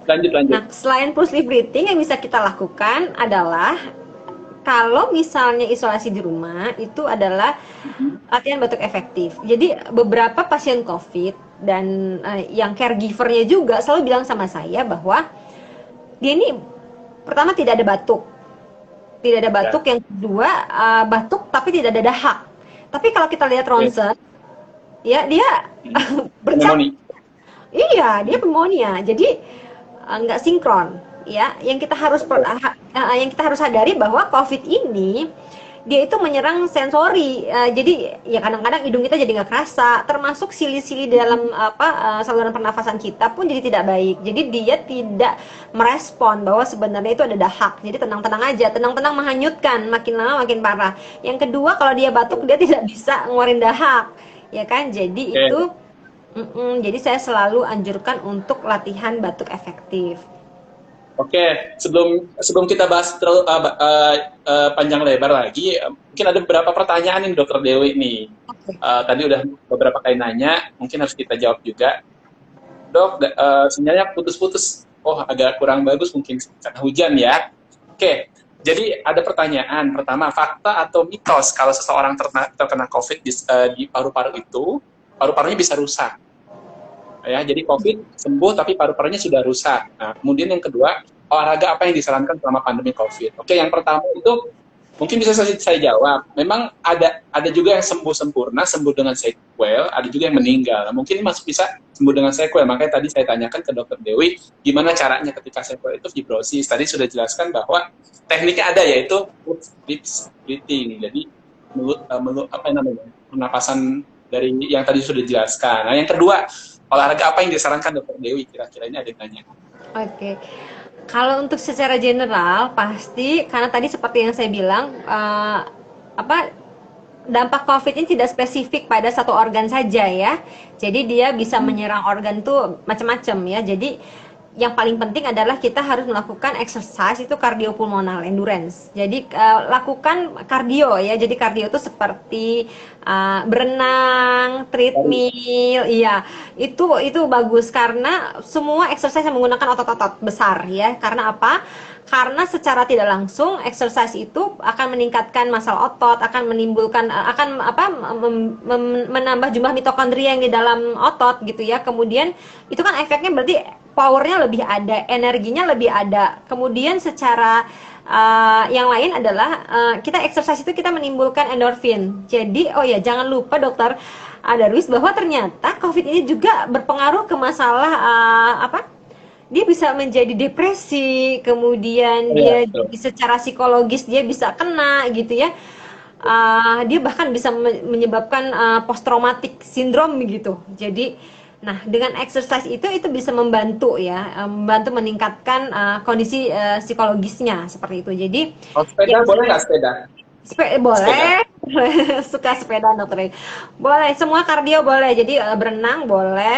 Lanjut lanjut. Nah, selain pulse breathing yang bisa kita lakukan adalah kalau misalnya isolasi di rumah itu adalah latihan batuk efektif. Jadi beberapa pasien COVID dan yang caregivernya juga selalu bilang sama saya bahwa dia ini pertama tidak ada batuk. Tidak ada batuk, yang kedua batuk tapi tidak ada dahak. Tapi kalau kita lihat ronsen, ya dia bercak, Pneumonia. iya dia pneumonia. Jadi nggak sinkron. Ya, yang kita harus sadari bahwa COVID ini dia itu menyerang sensori. Jadi ya kadang-kadang hidung kita jadi nggak kerasa, termasuk sili-sili dalam saluran pernafasan kita pun jadi tidak baik. Jadi dia tidak merespon bahwa sebenarnya itu ada dahak. Jadi tenang-tenang aja, tenang-tenang menghanyutkan, makin lama makin parah. Yang kedua kalau dia batuk dia tidak bisa ngeluarin dahak, ya kan? Jadi itu jadi saya selalu anjurkan untuk latihan batuk efektif. Oke, sebelum kita bahas panjang lebar lagi, mungkin ada beberapa pertanyaan nih Dokter Dewi nih. Tadi udah beberapa kali nanya, mungkin harus kita jawab juga. Dok, sinyalnya putus-putus. Oh, agak kurang bagus mungkin karena hujan ya. Oke, Jadi ada pertanyaan pertama, fakta atau mitos kalau seseorang terkena COVID di paru-paru itu, paru-parunya bisa rusak. Ya, jadi COVID sembuh tapi paru-parunya sudah rusak. Nah, kemudian yang kedua, olahraga apa yang disarankan selama pandemi COVID? Oke, yang pertama itu mungkin bisa saya jawab. Memang ada juga yang sembuh sempurna, sembuh dengan sequel, ada juga yang meninggal. Nah, mungkin masuk bisa sembuh dengan sequel. Makanya tadi saya tanyakan ke Dokter Dewi, gimana caranya ketika sequel itu fibrosis. Tadi sudah jelaskan bahwa tekniknya ada, yaitu lips breathing. Jadi apa namanya, pernapasan dari yang tadi sudah dijelaskan. Nah, yang kedua, olahraga apa yang disarankan Dokter Dewi? Kira-kira ini ada yang tanya. Oke. Kalau untuk secara general pasti karena tadi seperti yang saya bilang apa dampak COVID ini tidak spesifik pada satu organ saja ya. Jadi dia bisa menyerang organ tuh macam-macam ya. Jadi yang paling penting adalah kita harus melakukan exercise itu cardiopulmonal endurance. Jadi lakukan kardio ya. Jadi kardio itu seperti berenang, treadmill, iya. Itu bagus karena semua exercise yang menggunakan otot-otot besar ya. Karena apa? Karena secara tidak langsung exercise itu akan meningkatkan massa otot, akan menimbulkan menambah jumlah mitokondria yang di dalam otot gitu ya. Kemudian itu kan efeknya berarti powernya lebih ada, energinya lebih ada. Kemudian secara yang lain adalah kita exercise itu kita menimbulkan endorfin. Jadi oh ya jangan lupa Dokter Darwis bahwa ternyata COVID ini juga berpengaruh ke masalah dia bisa menjadi depresi, kemudian dia secara psikologis dia bisa kena gitu ya. Dia bahkan bisa menyebabkan post traumatic syndrome gitu. Jadi, nah dengan exercise itu bisa membantu ya, membantu meningkatkan kondisi psikologisnya seperti itu. Jadi, sepeda boleh nggak sepeda? Boleh. Suka sepeda Dokter. Boleh, semua kardio boleh. Jadi berenang boleh,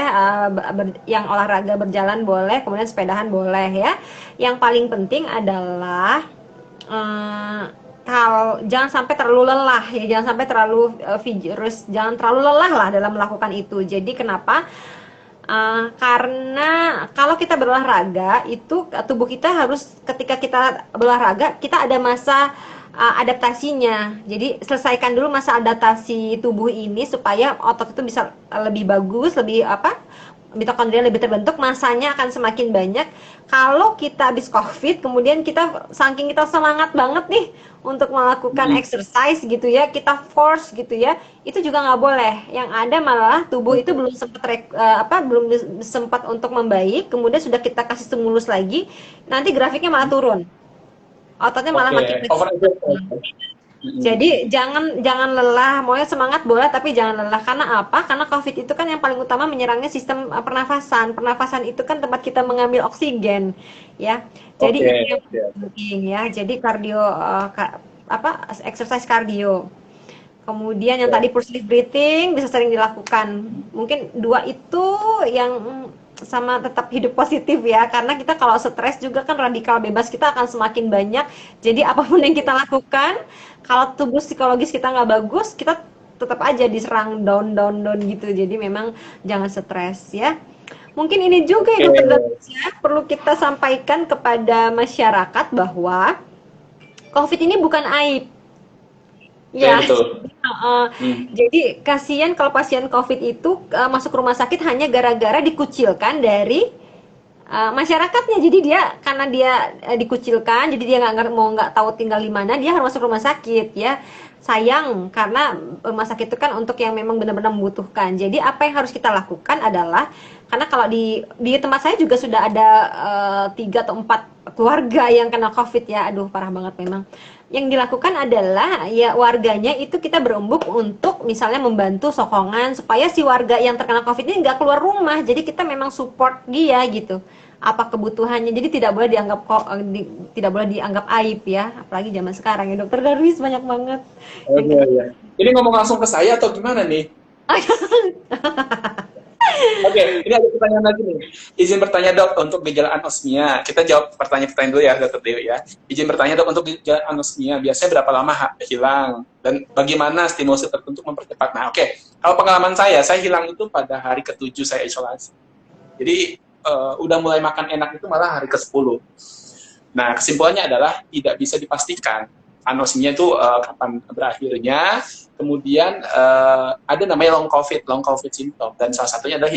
yang olahraga berjalan boleh, kemudian sepedahan boleh ya. Yang paling penting adalah jangan sampai terlalu lelah ya, jangan sampai terlalu virus, jangan terlalu lelah lah dalam melakukan itu. Jadi kenapa? Karena kalau kita berolahraga itu tubuh kita harus ketika kita berolahraga kita ada masa adaptasinya. Jadi selesaikan dulu masa adaptasi tubuh ini supaya otot itu bisa lebih bagus, lebih mitokondria lebih terbentuk, masanya akan semakin banyak. Kalau kita habis COVID, kemudian saking kita semangat banget nih untuk melakukan exercise gitu ya, kita force gitu ya, itu juga nggak boleh. Yang ada malah tubuh itu belum sempat untuk membaik, kemudian sudah kita kasih stimulus lagi, nanti grafiknya malah turun. Ototnya malah makin kecil. Jadi jangan lelah, maunya semangat boleh tapi jangan lelah. Karena apa? Karena COVID itu kan yang paling utama menyerangnya sistem pernafasan. Pernafasan itu kan tempat kita mengambil oksigen, ya. Jadi itu yang penting ya. Jadi kardio exercise kardio. Kemudian yang tadi pulse breathing bisa sering dilakukan. Mungkin 2 itu yang sama tetap hidup positif ya, karena kita kalau stres juga kan radikal bebas kita akan semakin banyak. Jadi apapun yang kita lakukan, kalau tubuh psikologis kita nggak bagus, kita tetap aja diserang down gitu. Jadi memang jangan stres ya. Mungkin ini juga ya Dokter ya, perlu kita sampaikan kepada masyarakat bahwa COVID ini bukan aib. Ya, jadi kasihan kalau pasien COVID itu masuk rumah sakit hanya gara-gara dikucilkan dari masyarakatnya. Jadi dia karena dia dikucilkan, jadi dia nggak tahu tinggal di mana, dia harus masuk rumah sakit ya. Sayang karena rumah sakit itu kan untuk yang memang benar-benar membutuhkan. Jadi apa yang harus kita lakukan adalah karena kalau di tempat saya juga sudah ada 3 atau 4 keluarga yang kena COVID ya. Aduh parah banget memang. Yang dilakukan adalah ya warganya itu kita berembuk untuk misalnya membantu sokongan supaya si warga yang terkena COVID ini nggak keluar rumah. Jadi kita memang support dia gitu. Apa kebutuhannya. Jadi tidak boleh dianggap aib ya. Apalagi zaman sekarang ya Dokter Darwis banyak banget. Iya. Ini ngomong langsung ke saya atau gimana nih? Oke, ini ada pertanyaan lagi nih. Izin bertanya Dok, untuk gejala anosmia. Kita jawab pertanyaan dulu ya Dokter Dewi ya. Izin bertanya Dok, untuk gejala anosmia biasanya berapa lama hilang? Dan bagaimana stimulus tertentu mempercepat? Nah oke, kalau pengalaman saya hilang itu pada hari ke-7 saya isolasi. Jadi udah mulai makan enak itu malah hari ke-10. Nah, kesimpulannya adalah tidak bisa dipastikan anosmia itu kapan berakhirnya. Kemudian ada namanya long COVID symptom, dan salah satunya adalah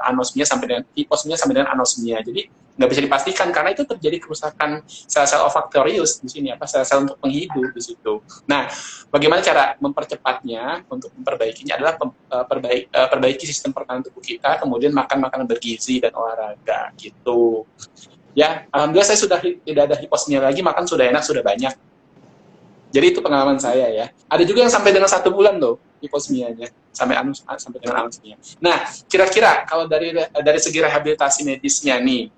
anosmia sampai dengan hiposmia sampai dengan anosmia. Jadi nggak bisa dipastikan karena itu terjadi kerusakan sel-sel olfaktorius di sini, sel-sel untuk penghidup di situ. Nah, bagaimana cara mempercepatnya untuk memperbaikinya adalah perbaiki sistem pertahanan tubuh kita, kemudian makan makanan bergizi dan olahraga gitu. Ya, alhamdulillah saya sudah tidak ada hiposmia lagi, makan sudah enak, sudah banyak. Jadi itu pengalaman saya ya. Ada juga yang sampai dengan 1 bulan loh hiposmianya, sampai dengan anosmia. Nah, kira-kira kalau dari segi rehabilitasi medisnya nih,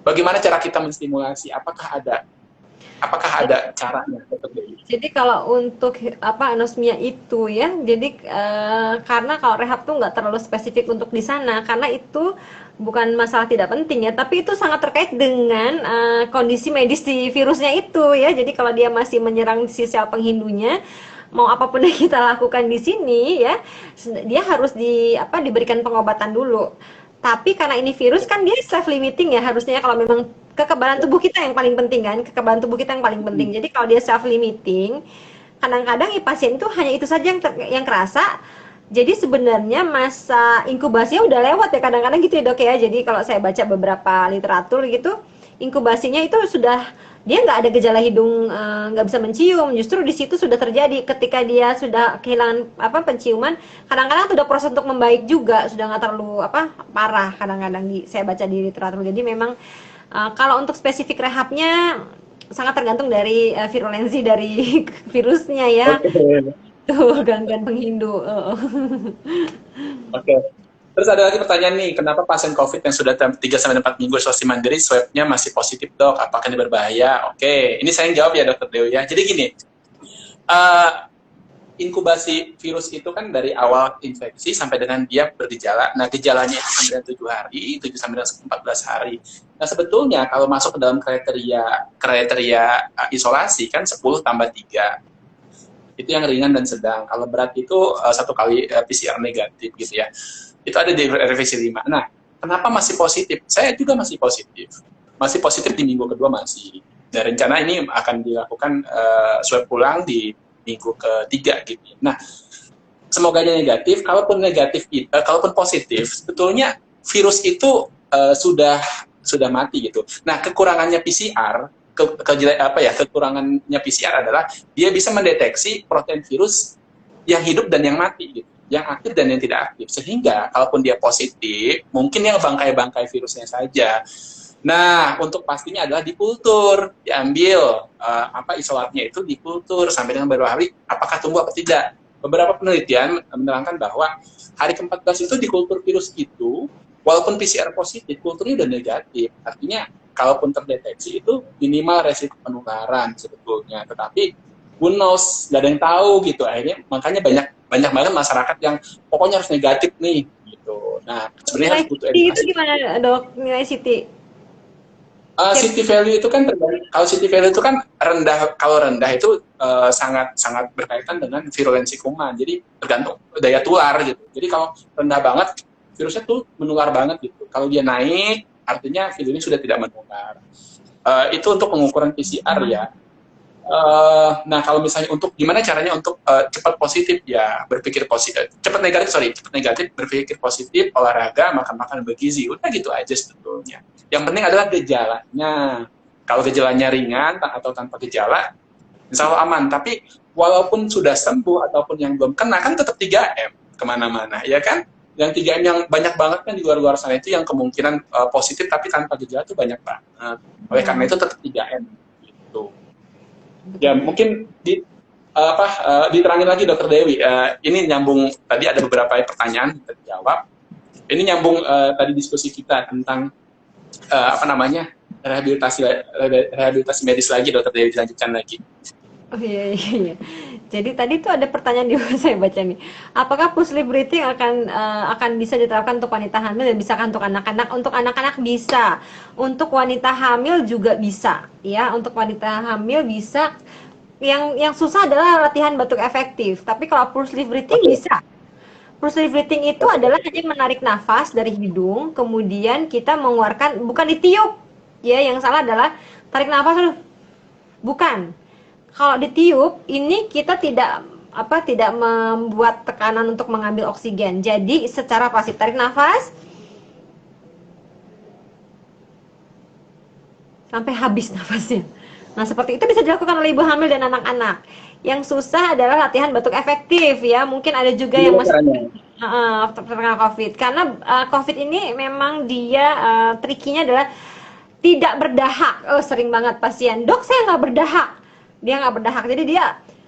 bagaimana cara kita menstimulasi? Apakah ada caranya? Jadi kalau untuk anosmia itu ya, jadi karena kalau rehab tuh nggak terlalu spesifik untuk di sana, karena itu bukan masalah tidak penting ya, tapi itu sangat terkait dengan kondisi medis di virusnya itu ya. Jadi kalau dia masih menyerang si sel penghindunya, mau apapun yang kita lakukan di sini ya, dia harus diberikan pengobatan dulu. Tapi karena ini virus kan dia self limiting ya, harusnya kalau memang kekebalan tubuh kita yang paling penting kan, kekebalan tubuh kita yang paling penting. Jadi kalau dia self limiting, kadang-kadang pasien itu hanya itu saja yang kerasa. Jadi sebenarnya masa inkubasinya udah lewat ya, kadang-kadang gitu ya dok ya. Jadi kalau saya baca beberapa literatur gitu, inkubasinya itu sudah, dia nggak ada gejala hidung, nggak bisa mencium. Justru di situ sudah terjadi ketika dia sudah kehilangan penciuman. Kadang-kadang sudah proses untuk membaik juga, sudah nggak terlalu parah. Kadang-kadang saya baca di literatur. Jadi memang kalau untuk spesifik rehabnya sangat tergantung dari virulensi dari virusnya ya. Tuh, gangguan penghindu. Oke. Terus ada lagi pertanyaan nih, kenapa pasien COVID yang sudah 3-4 minggu isolasi mandiri, swab-nya masih positif dok? Apakah ini berbahaya? Oke, ini saya yang jawab ya dokter Dewi ya. Jadi gini, inkubasi virus itu kan dari awal infeksi sampai dengan dia bergejala. Nah, gejalanya itu sampai dengan 7 hari, 7 sampai dengan 14 hari. Nah, sebetulnya kalau masuk ke dalam kriteria isolasi kan 10 tambah 3. Itu yang ringan dan sedang. Kalau berat itu 1 kali PCR negatif gitu ya. Itu ada di revisi 5. Nah, kenapa masih positif? Saya juga masih positif. Masih positif di minggu kedua masih. Dan rencana ini akan dilakukan swab ulang di minggu ketiga gitu. Nah, semoga aja negatif. Kalaupun positif, sebetulnya virus itu sudah mati gitu. Nah, kekurangannya PCR, kekurangannya PCR adalah dia bisa mendeteksi protein virus yang hidup dan yang mati gitu, yang aktif dan yang tidak aktif, sehingga kalaupun dia positif mungkin yang bangkai-bangkai virusnya saja. Nah, untuk pastinya adalah dikultur, diambil isolatnya itu dikultur sampai dengan beberapa hari apakah tumbuh atau tidak. Beberapa penelitian menerangkan bahwa hari ke-14 itu dikultur virus itu walaupun PCR positif, kulturnya udah negatif. Artinya kalaupun terdeteksi itu minimal resiko penularan sebetulnya, tetapi who knows, nggak ada yang tahu gitu. Akhirnya makanya banyak banget masyarakat yang pokoknya harus negatif nih gitu. Nah, sebenarnya harus butuh edukasi. Itu gimana dok, nilai CT? CT value itu kan kalau CT value itu kan rendah, kalau rendah itu sangat berkaitan dengan virulensi kuman. Jadi tergantung daya tular gitu. Jadi kalau rendah banget virusnya tuh menular banget gitu. Kalau dia naik artinya virusnya sudah tidak menular. Itu untuk pengukuran PCR ya. Nah, kalau misalnya untuk gimana caranya untuk cepat positif ya, berpikir positif. Cepat negatif berpikir positif, olahraga, makan bergizi. Udah gitu aja sebetulnya. Yang penting adalah gejalanya. Kalau gejalanya ringan atau tanpa gejala, insya Allah aman. Tapi walaupun sudah sembuh ataupun yang belum kena kan tetap 3M kemana-mana, ya kan? Yang 3M yang banyak banget kan di luar sana itu yang kemungkinan positif tapi tanpa gejala itu banyak banget. Oleh karena itu tetap 3M gitu. Ya mungkin diterangin lagi Dokter Dewi. Ini nyambung tadi ada beberapa pertanyaan kita jawab. Ini nyambung tadi diskusi kita tentang rehabilitasi medis lagi, Dokter Dewi, dilanjutkan lagi. Oh iya. Jadi tadi tuh ada pertanyaan di saya baca nih. Apakah push sleep breathing akan bisa diterapkan untuk wanita hamil dan bisa kan untuk anak-anak? Untuk anak-anak bisa. Untuk wanita hamil juga bisa. Ya, untuk wanita hamil bisa. Yang susah adalah latihan batuk efektif. Tapi kalau push sleep breathing bisa. Push sleep breathing itu adalah hanya menarik nafas dari hidung, kemudian kita mengeluarkan, bukan ditiup. ya, yang salah adalah tarik nafas, bukan. Kalau ditiup, ini kita tidak membuat tekanan untuk mengambil oksigen. Jadi secara pasif tarik nafas sampai habis nafasnya. Nah, seperti itu bisa dilakukan oleh ibu hamil dan anak-anak. Yang susah adalah latihan batuk efektif ya. Mungkin ada juga yang masih terkena COVID. Karena COVID ini memang dia trikinya adalah tidak berdahak. Sering banget pasien, dok saya nggak berdahak. Dia nggak berdahak, jadi dia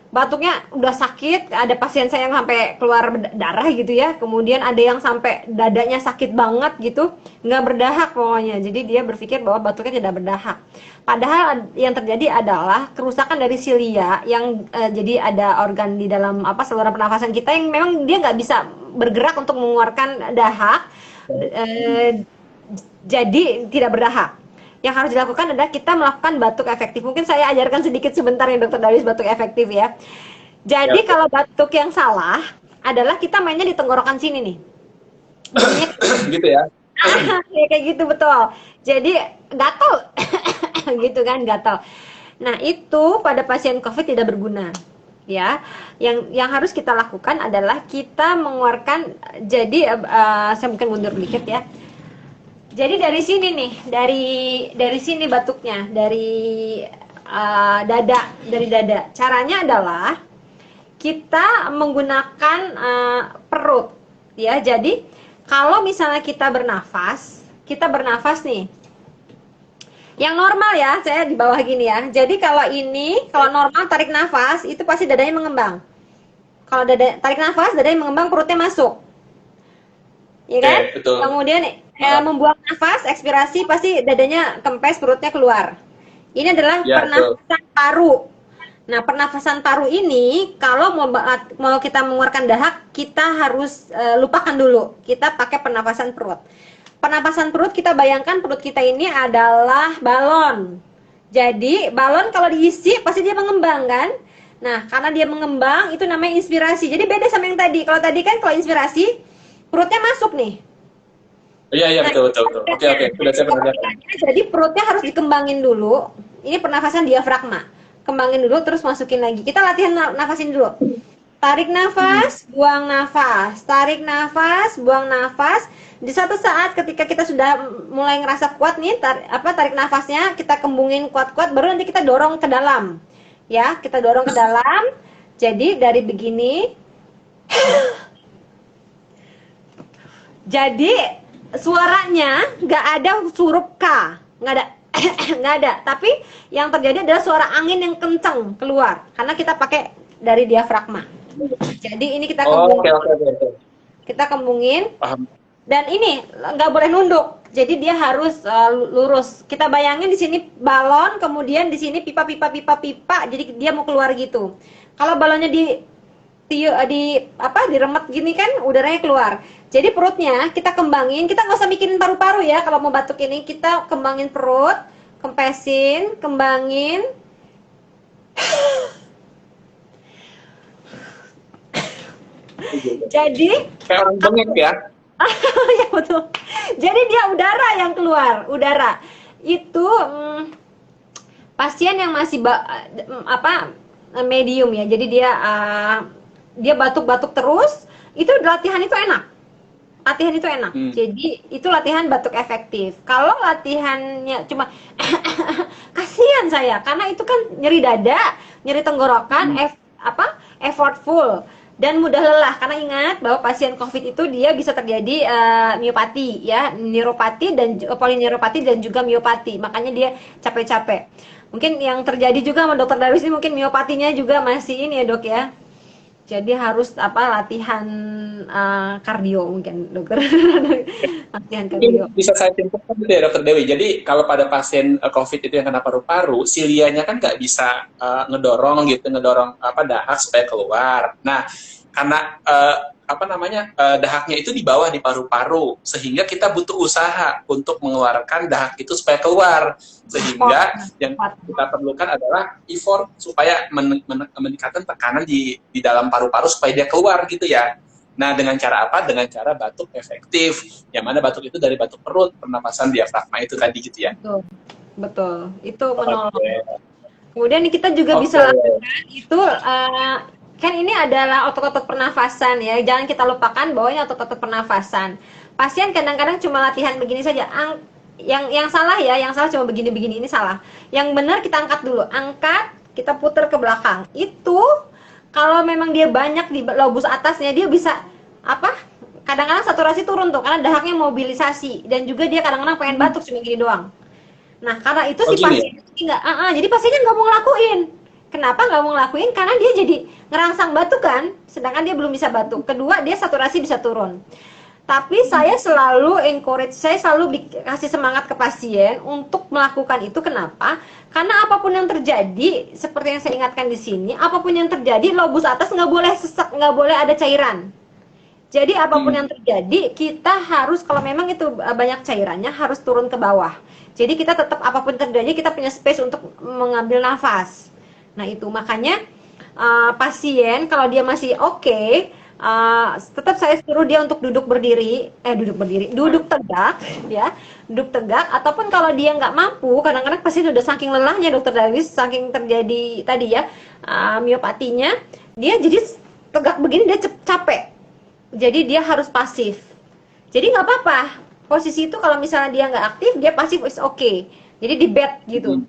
batuknya udah sakit. Ada pasien saya yang sampai keluar darah gitu ya. Kemudian ada yang sampai dadanya sakit banget gitu, nggak berdahak pokoknya. Jadi dia berpikir bahwa batuknya tidak berdahak. Padahal yang terjadi adalah kerusakan dari silia yang jadi ada organ di dalam saluran pernafasan kita yang memang dia nggak bisa bergerak untuk mengeluarkan dahak, jadi tidak berdahak. Yang harus dilakukan adalah kita melakukan batuk efektif. Mungkin saya ajarkan sedikit sebentar ya Dokter Darwis batuk efektif ya. Jadi kalau batuk yang salah adalah kita mainnya di tenggorokan sini nih. Gitu ya? Ya kayak gitu betul. Jadi gatal, gitu kan gatal. Nah itu pada pasien COVID tidak berguna. Ya, yang harus kita lakukan adalah kita mengeluarkan. Jadi saya mungkin mundur dikit ya. Jadi dari sini nih, dari sini batuknya, dari dada. Caranya adalah kita menggunakan perut, ya. Jadi kalau misalnya kita bernafas nih, yang normal ya, saya di bawah gini ya. Jadi kalau normal tarik nafas itu pasti dadanya mengembang. Kalau tarik nafas, dadanya mengembang, perutnya masuk, ya kan? Betul. Kemudian membuang nafas, ekspirasi, pasti dadanya kempes, perutnya keluar. Ini adalah pernafasan paru. Nah, pernafasan paru ini kalau mau kita mengeluarkan dahak, kita harus lupakan dulu. Kita pakai pernafasan perut. Pernapasan perut, kita bayangkan perut kita ini adalah balon. Jadi balon kalau diisi pasti dia mengembang kan? Nah, karena dia mengembang itu namanya inspirasi. Jadi beda sama yang tadi. Kalau tadi kan kalau inspirasi perutnya masuk nih. Iya, betul. Oke. Sudah saya pernah. Jadi perutnya harus dikembangin dulu. Ini pernafasan diafragma. Kembangin dulu, terus masukin lagi. Kita latihan nafasin dulu. Tarik nafas, buang nafas. Tarik nafas, buang nafas. Di satu saat ketika kita sudah mulai ngerasa kuat nih, tarik nafasnya, kita kembungin kuat-kuat, baru nanti kita dorong ke dalam. Ya, kita dorong ke dalam. Jadi dari begini. Jadi suaranya nggak ada huruf K, nggak ada. Tapi yang terjadi adalah suara angin yang kencang keluar karena kita pakai dari diafragma. Jadi ini kita kembungin. Okay. Kita kembungin. Paham. Dan ini nggak boleh nunduk. Jadi dia harus lurus. Kita bayangin di sini balon, kemudian di sini pipa. Jadi dia mau keluar gitu. Kalau balonnya diremet gini kan udaranya keluar. Jadi perutnya kita kembangin, kita nggak usah mikirin paru-paru ya. Kalau mau batuk ini kita kembangin perut, kempesin, kembangin. Jadi kayak orang bengek ya. Ya betul. Jadi dia udara yang keluar, udara. Itu pasien yang masih medium ya. Jadi dia batuk-batuk terus, itu latihan itu enak. Jadi itu latihan batuk efektif. Kalau latihannya cuma kasihan saya karena itu kan nyeri dada, nyeri tenggorokan, effortful dan mudah lelah. Karena ingat bahwa pasien COVID itu dia bisa terjadi miopati ya, neuropati dan polineuropati dan juga miopati. Makanya dia capek-capek. Mungkin yang terjadi juga sama Dokter Darwis ini mungkin miopatinya juga masih ini ya, Dok ya. Jadi harus latihan kardio mungkin dokter. Latihan kardio. Bisa saya simpulkan gitu ya Dokter Dewi. Jadi kalau pada pasien COVID itu yang kena paru-paru, silianya kan nggak bisa ngedorong dahak supaya keluar. Nah, karena dahaknya itu di bawah di paru-paru, sehingga kita butuh usaha untuk mengeluarkan dahak itu supaya keluar. Sehingga yang kita perlukan adalah effort supaya meningkatkan tekanan di dalam paru-paru supaya dia keluar gitu ya. Nah, dengan cara apa? Dengan cara batuk efektif. Yang mana batuk itu dari batuk perut, pernapasan diafragma itu tadi gitu ya. Betul. betul. Itu menolong. Oke. Kemudian kita juga Oke. bisa lakukan itu kan ini adalah otot-otot pernafasan ya. Jangan kita lupakan bahwa ini otot-otot pernafasan. Pasien kadang-kadang cuma latihan begini saja. Yang salah ya, yang salah cuma begini-begini, ini salah. Yang benar kita angkat dulu. Angkat, kita putar ke belakang. Itu kalau memang dia banyak di lobus atasnya, dia bisa apa? Kadang-kadang saturasi turun tuh karena dahaknya mobilisasi dan juga dia kadang-kadang pengen batuk cuma gini doang. Nah, karena itu Oh si gini ya? pasien nggak, jadi pasiennya nggak mau ngelakuin. Kenapa nggak mau ngelakuin? Karena dia jadi ngerangsang batuk kan, sedangkan dia belum bisa batuk. Kedua, dia saturasi bisa turun. Tapi saya selalu encourage, saya selalu kasih semangat ke pasien untuk melakukan itu. Kenapa? Karena apapun yang terjadi, seperti yang saya ingatkan di sini, apapun yang terjadi, lobus atas nggak boleh sesak, nggak boleh ada cairan. Jadi apapun yang terjadi, kita harus kalau memang itu banyak cairannya harus turun ke bawah. Jadi kita tetap apapun terjadi kita punya space untuk mengambil nafas. Nah itu makanya pasien kalau dia masih oke, tetap saya suruh dia untuk duduk tegak, ya, duduk tegak. Ataupun kalau dia nggak mampu, kadang-kadang pasien udah saking lelahnya Dokter Darwis, saking terjadi tadi ya miopatinya, dia jadi tegak begini dia capek. Jadi dia harus pasif. Jadi nggak apa-apa. Posisi itu kalau misalnya dia nggak aktif, dia pasif is okay. Jadi di bed gitu.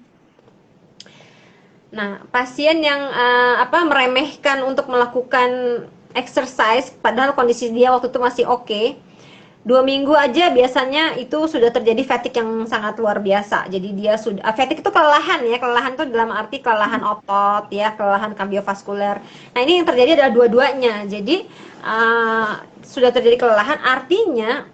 Nah, pasien yang meremehkan untuk melakukan exercise, padahal kondisi dia waktu itu masih oke, 2 minggu aja biasanya itu sudah terjadi fatigue yang sangat luar biasa. Jadi dia sudah fatigue itu kelelahan ya, kelelahan itu dalam arti kelelahan otot ya, kelelahan kardiovaskuler. Nah ini yang terjadi adalah dua-duanya. Jadi sudah terjadi kelelahan, artinya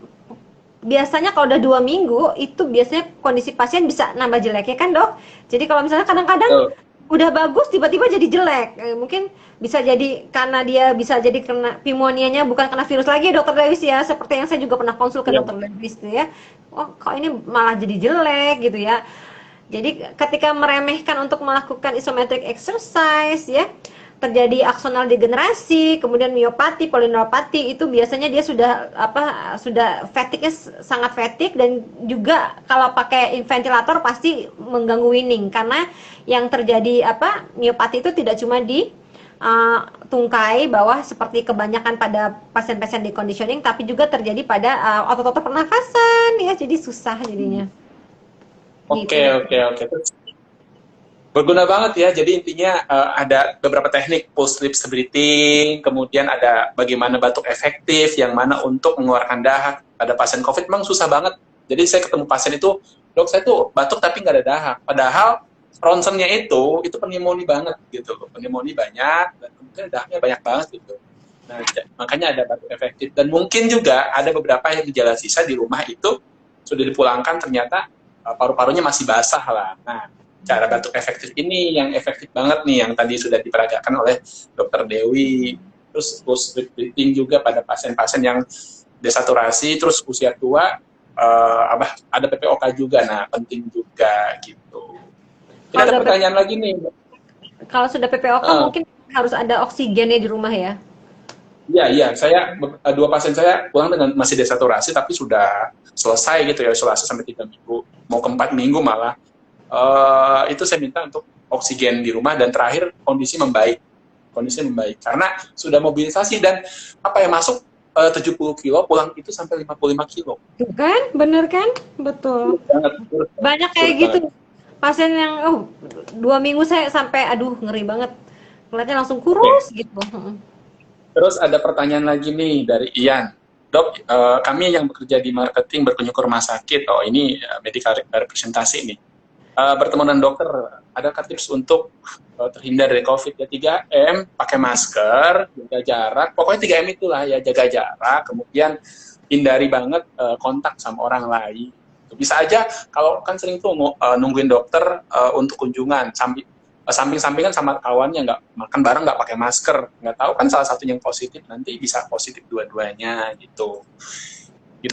biasanya kalau udah 2 minggu itu biasanya kondisi pasien bisa nambah jelek ya kan dok. Jadi kalau misalnya kadang-kadang udah bagus tiba-tiba jadi jelek, mungkin bisa jadi karena dia bisa jadi kena pneumonia-nya bukan kena virus lagi ya Dokter Darwis ya, seperti yang saya juga pernah konsul ke Dokter Darwis tuh ya, oh kok ini malah jadi jelek gitu ya. Jadi ketika meremehkan untuk melakukan isometric exercise ya, terjadi aksonal degenerasi, kemudian miopati, polineuropati, itu biasanya dia sudah fatigue-nya sangat fatigue, dan juga kalau pakai ventilator pasti mengganggu weaning karena yang terjadi miopati itu tidak cuma di tungkai bawah seperti kebanyakan pada pasien-pasien di conditioning, tapi juga terjadi pada otot-otot pernafasan ya, jadi susah jadinya. Oke. Berguna banget ya. Jadi intinya ada beberapa teknik pulse width breathing, kemudian ada bagaimana batuk efektif, yang mana untuk mengeluarkan dahak pada pasien COVID memang susah banget. Jadi saya ketemu pasien itu, dok saya tuh batuk tapi nggak ada dahak. Padahal ronsennya itu pneumonia banget gitu, pneumonia banyak dan kemudian dahaknya banyak banget gitu. Nah makanya ada batuk efektif, dan mungkin juga ada beberapa yang gejala sisa di rumah itu sudah dipulangkan ternyata paru-parunya masih basah lah. Nah cara batuk efektif ini yang efektif banget nih, yang tadi sudah diperagakan oleh Dokter Dewi. Terus pulse breathing juga pada pasien-pasien yang desaturasi, terus usia tua, ada PPOK juga, nah penting juga gitu. Ini ada pertanyaan lagi nih. Kalau sudah PPOK mungkin harus ada oksigennya di rumah ya? Iya, saya 2 pasien saya pulang dengan masih desaturasi, tapi sudah selesai gitu ya, isolasi sampai 3 minggu, mau ke 4 minggu malah. Itu saya minta untuk oksigen di rumah, dan terakhir kondisi membaik karena sudah mobilisasi, dan masuk 70 kilo, pulang itu sampai 55 kilo. Tuh kan, bener kan, betul. Banyak kayak gitu pasien yang 2 minggu saya sampai ngeri banget, ngeliatnya langsung kurus gitu. Terus ada pertanyaan lagi nih dari Ian. Dok, kami yang bekerja di marketing berkunjung ke rumah sakit, ini medical representasi nih, bertemu dengan dokter, adakah tips untuk terhindar dari COVID ya? 3M, pakai masker, jaga jarak, pokoknya 3M itulah ya, jaga jarak, kemudian hindari banget kontak sama orang lain. Bisa aja, kalau kan sering tuh nungguin dokter untuk kunjungan, samping-sampingan sama kawannya, nggak makan bareng, nggak pakai masker, nggak tahu kan salah satunya yang positif, nanti bisa positif dua-duanya gitu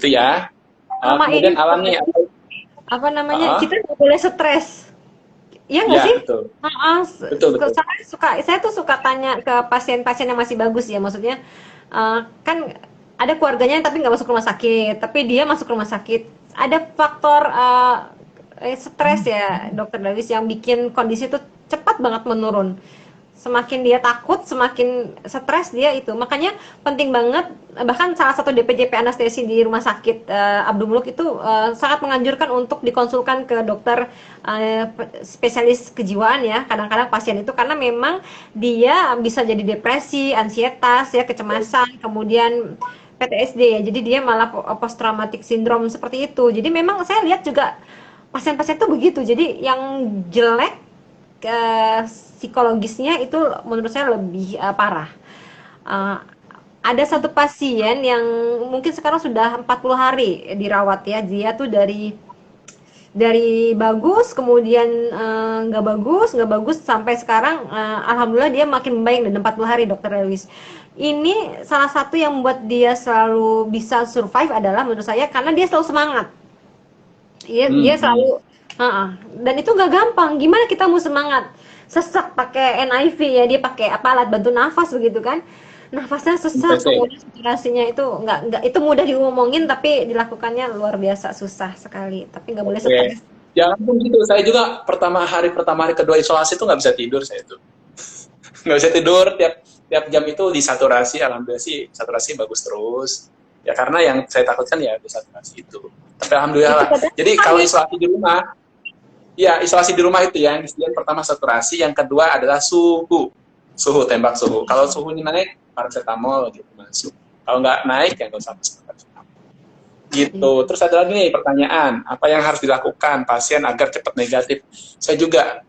ya. Kemudian Alan nih, kita nggak boleh stres, iya nggak sih? Betul. Saya tuh suka tanya ke pasien-pasien yang masih bagus ya, maksudnya kan ada keluarganya tapi nggak masuk rumah sakit, tapi dia masuk rumah sakit, ada faktor stres ya, Dokter Darwis, yang bikin kondisi itu cepat banget menurun. Semakin dia takut, semakin stres dia itu. Makanya penting banget, bahkan salah satu DPJP anestesi di Rumah Sakit Abdul Muluk itu sangat menganjurkan untuk dikonsulkan ke dokter spesialis kejiwaan ya. Kadang-kadang pasien itu karena memang dia bisa jadi depresi, ansietas ya, kecemasan, kemudian PTSD ya. Jadi dia malah post traumatic syndrome seperti itu. Jadi memang saya lihat juga pasien-pasien itu begitu. Jadi yang jelek psikologisnya itu menurut saya lebih parah. Uh, ada satu pasien yang mungkin sekarang sudah 40 hari dirawat ya. Dia tuh dari bagus, kemudian nggak bagus sampai sekarang alhamdulillah dia makin baik dan 40 hari, Dokter Lewis. Ini salah satu yang membuat dia selalu bisa survive adalah menurut saya karena dia selalu semangat. Dia selalu dan itu nggak gampang. Gimana kita mau semangat? Sesak pakai NIV ya, dia pakai alat bantu nafas begitu kan, nafasnya sesak, kemudian saturasinya itu nggak itu mudah diomongin tapi dilakukannya luar biasa susah sekali, tapi nggak boleh stres. Jangan pun gitu, saya juga pertama hari kedua isolasi itu nggak bisa tidur, saya itu nggak bisa tidur, tiap jam itu disaturasi. Alhamdulillah sih saturasi bagus terus ya, karena yang saya takutkan ya desaturasi itu, tapi alhamdulillah. Jadi kalau isolasi di rumah, ya, isolasi di rumah itu ya, yang pertama saturasi, yang kedua adalah suhu, tembak suhu. Kalau suhunya naik, paracetamol gitu masuk. Kalau nggak naik, ya nggak usah masuk paracetamol. Gitu. Terus ada lagi nih pertanyaan, apa yang harus dilakukan pasien agar cepat negatif? Saya juga,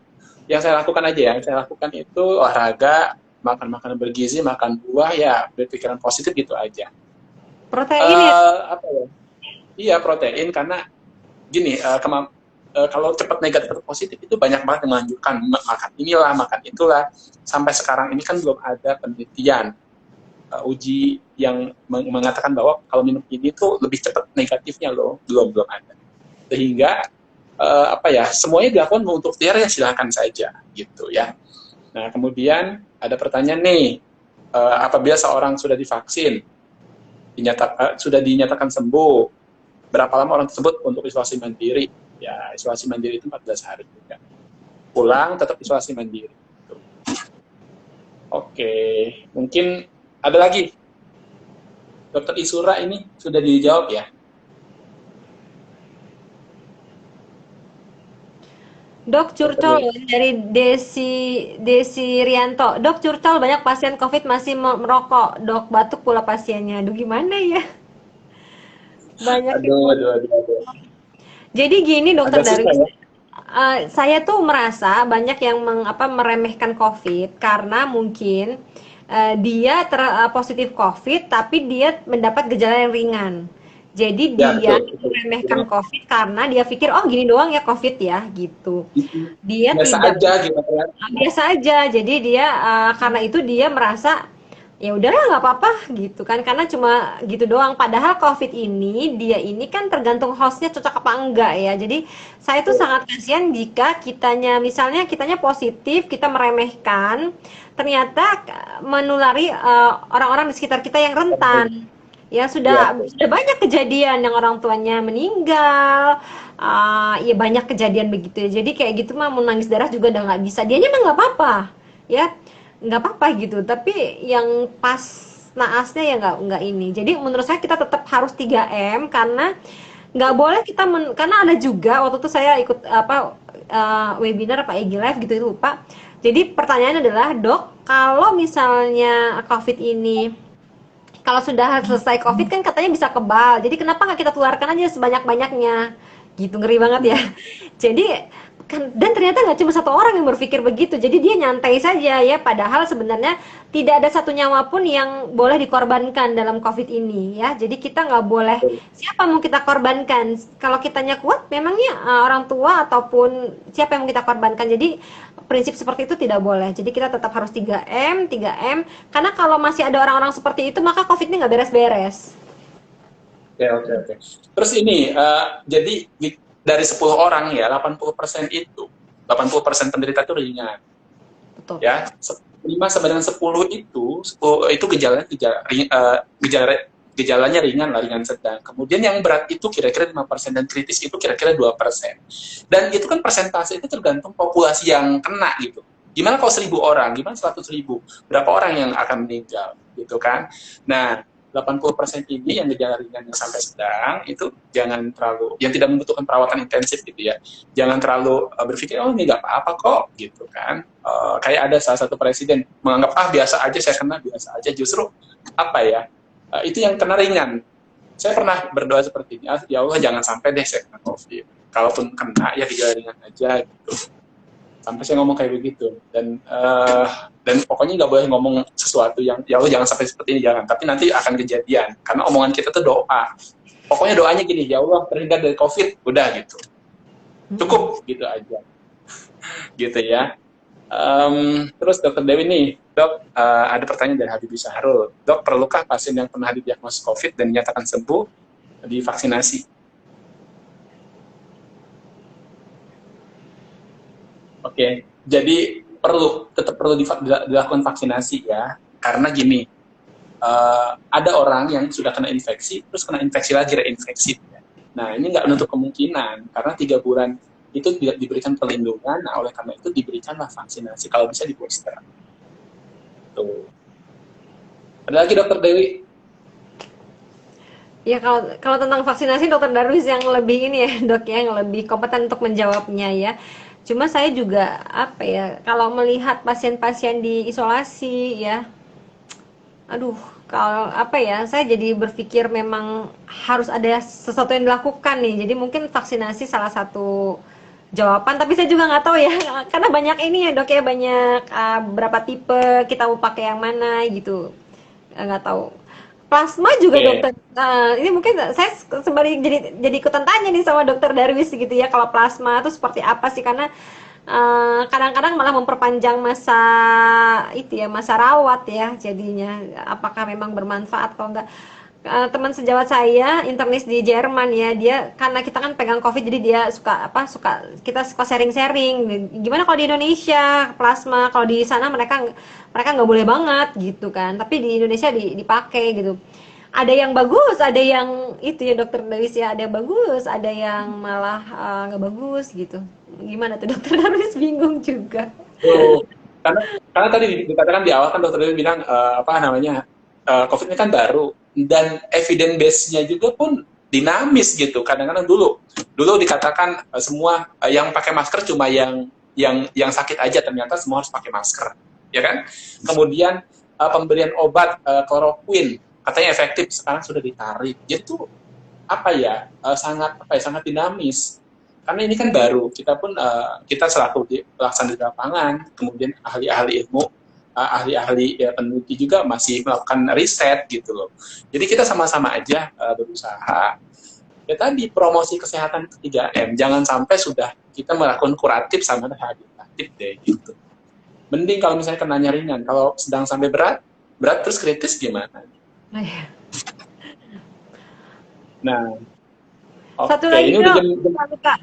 yang saya lakukan aja ya, yang saya lakukan itu olahraga, makan makanan bergizi, makan buah, ya berpikiran positif gitu aja. Protein ya? Apa ya? Iya, protein, karena gini, kalau cepat negatif atau positif itu banyak banget yang menganjurkan makan inilah, makan itulah. Sampai sekarang ini kan belum ada penelitian uji yang mengatakan bahwa kalau minum ini tuh lebih cepat negatifnya loh, belum ada. Sehingga semuanya dilakukan untuk ikhtiar ya silakan saja gitu ya. Nah kemudian ada pertanyaan nih, apabila seorang sudah divaksin, sudah dinyatakan sembuh, berapa lama orang tersebut untuk isolasi mandiri? Ya, isolasi mandiri itu 14 hari juga. Pulang tetap isolasi mandiri. Oke, mungkin ada lagi. Dokter Isura ini sudah dijawab ya? Dok Curcol dari Desi Rianto. Dok Curcol, banyak pasien COVID masih merokok. Dok batuk pula pasiennya. Aduh gimana ya? Banyak. Aduh. Jadi gini Dokter Darwis, ya? saya tuh merasa banyak yang meremehkan COVID karena mungkin dia positif COVID tapi dia mendapat gejala yang ringan. Jadi Ya, dia betul. meremehkan COVID karena dia pikir oh gini doang ya COVID ya gitu. Dia biasa tidak aja gitu kan. biasa aja. Jadi dia karena itu dia merasa ya udahlah nggak apa-apa gitu kan, karena cuma gitu doang. Padahal COVID ini dia ini kan tergantung hostnya cocok apa enggak ya. Jadi saya tuh sangat kasihan jika misalnya kitanya positif, kita meremehkan, ternyata menulari orang-orang di sekitar kita yang rentan. Ya sudah banyak kejadian yang orang tuanya meninggal, ya banyak kejadian begitu ya. Jadi kayak gitu mah mau nangis darah juga udah nggak bisa. Dianya mah nggak apa-apa ya, nggak apa-apa gitu, tapi yang pas naasnya ya nggak ini. Jadi menurut saya kita tetap harus 3M karena nggak boleh kita karena ada juga waktu itu saya ikut webinar IG Live gitu itu lupa. Jadi pertanyaannya adalah, dok, kalau misalnya COVID ini kalau sudah selesai COVID kan katanya bisa kebal, jadi kenapa nggak kita tularkan aja sebanyak-banyaknya gitu, ngeri banget ya. Jadi dan ternyata nggak cuma satu orang yang berpikir begitu, jadi dia nyantai saja ya, padahal sebenarnya tidak ada satu nyawa pun yang boleh dikorbankan dalam COVID ini ya. Jadi kita nggak boleh, siapa mau kita korbankan? Kalau kitanya kuat memangnya orang tua ataupun siapa yang mau kita korbankan. Jadi prinsip seperti itu tidak boleh. Jadi kita tetap harus 3M karena kalau masih ada orang-orang seperti itu maka COVID ini nggak beres-beres. Oke. Terus ini jadi dari 10 orang ya, 80% penderita itu ringan. Betul. Ya, 5 sampai dengan 10 itu gejalanya gejala gejalanya ringan lah, ringan sedang. Kemudian yang berat itu kira-kira 5% dan kritis itu kira-kira 2%. Dan itu kan persentase itu tergantung populasi yang kena gitu. Gimana kalau 1.000 orang, gimana 100.000? Berapa orang yang akan meninggal gitu kan? Nah, 80% ini yang gejala ringan yang sampai sedang itu jangan terlalu, yang tidak membutuhkan perawatan intensif gitu ya, jangan terlalu berpikir oh ini nggak apa-apa kok gitu kan. Kayak ada salah satu presiden menganggap biasa aja, saya kena biasa aja, justru apa ya, itu yang kena ringan. Saya pernah berdoa seperti ini, ya Allah jangan sampai deh saya kena COVID, kalaupun kena ya gejala ringan aja gitu. Sampai saya ngomong kayak begitu, dan pokoknya nggak boleh ngomong sesuatu yang ya Allah jangan sampai seperti ini, jangan, tapi nanti akan kejadian karena omongan kita tuh doa. Pokoknya doanya gini, ya Allah terhindar dari COVID, udah gitu, cukup gitu aja gitu ya. Terus Dokter Dewi nih, Dok, ada pertanyaan dari Habibie Syahrul. Dok, perlukah pasien yang pernah didiagnosis COVID dan dinyatakan sembuh divaksinasi? Oke, jadi tetap perlu dilakukan vaksinasi ya, karena gini, ada orang yang sudah kena infeksi, terus kena infeksi lagi, reinfeksi. Nah, ini nggak menutup kemungkinan, karena 3 bulan itu tidak diberikan perlindungan, nah oleh karena itu diberikanlah vaksinasi, kalau bisa di booster. Tuh. Ada lagi Dokter Dewi? Ya kalau tentang vaksinasi Dokter Darwis yang lebih ini ya dok ya, yang lebih kompeten untuk menjawabnya ya. Cuma saya juga apa ya, kalau melihat pasien-pasien di isolasi ya, aduh, kalau apa ya, saya jadi berpikir memang harus ada sesuatu yang dilakukan nih. Jadi mungkin vaksinasi salah satu jawaban, tapi saya juga nggak tahu ya, karena banyak ini ya dok ya, banyak berapa tipe, kita mau pakai yang mana gitu, nggak tahu. Plasma juga Oke. dokter. Ini mungkin saya sembari jadi ikutan tanya nih sama dokter Darwis gitu ya, kalau plasma itu seperti apa sih? Karena kadang-kadang malah memperpanjang masa itu ya, masa rawat ya jadinya. Apakah memang bermanfaat? Kalau enggak, teman sejawat saya internis di Jerman ya, dia karena kita kan pegang COVID, jadi dia kita suka sharing-sharing. Gimana kalau di Indonesia plasma? Kalau di sana mereka nggak boleh banget gitu kan, tapi di Indonesia dipakai gitu. Ada yang bagus, ada yang itu ya dokter Darwis ya, ada yang bagus, ada yang malah nggak bagus gitu. Gimana tuh dokter Darwis, bingung juga. Tuh. Karena tadi dikatakan di awal kan Dokter Dewi bilang COVID ini kan baru, dan evidence base-nya juga pun dinamis gitu. Kadang-kadang dulu dikatakan semua yang pakai masker cuma yang sakit aja, ternyata semua harus pakai masker, ya kan? Kemudian pemberian obat kloroquine katanya efektif, sekarang sudah ditarik. Jadi tuh sangat dinamis. Karena ini kan baru, kita pun kita selaku pelaksana di lapangan, kemudian ahli-ahli ilmu, ahli-ahli peneliti juga masih melakukan riset gitu loh. Jadi kita sama-sama aja berusaha. Ya tadi promosi kesehatan 3M, jangan sampai sudah kita melakukan kuratif sama rehabilitatif deh gitu. Mending kalau misalnya kenanya ringan, kalau sedang sampai berat terus kritis gimana? Nah, Satu oke, lagi ini dok, udah jam.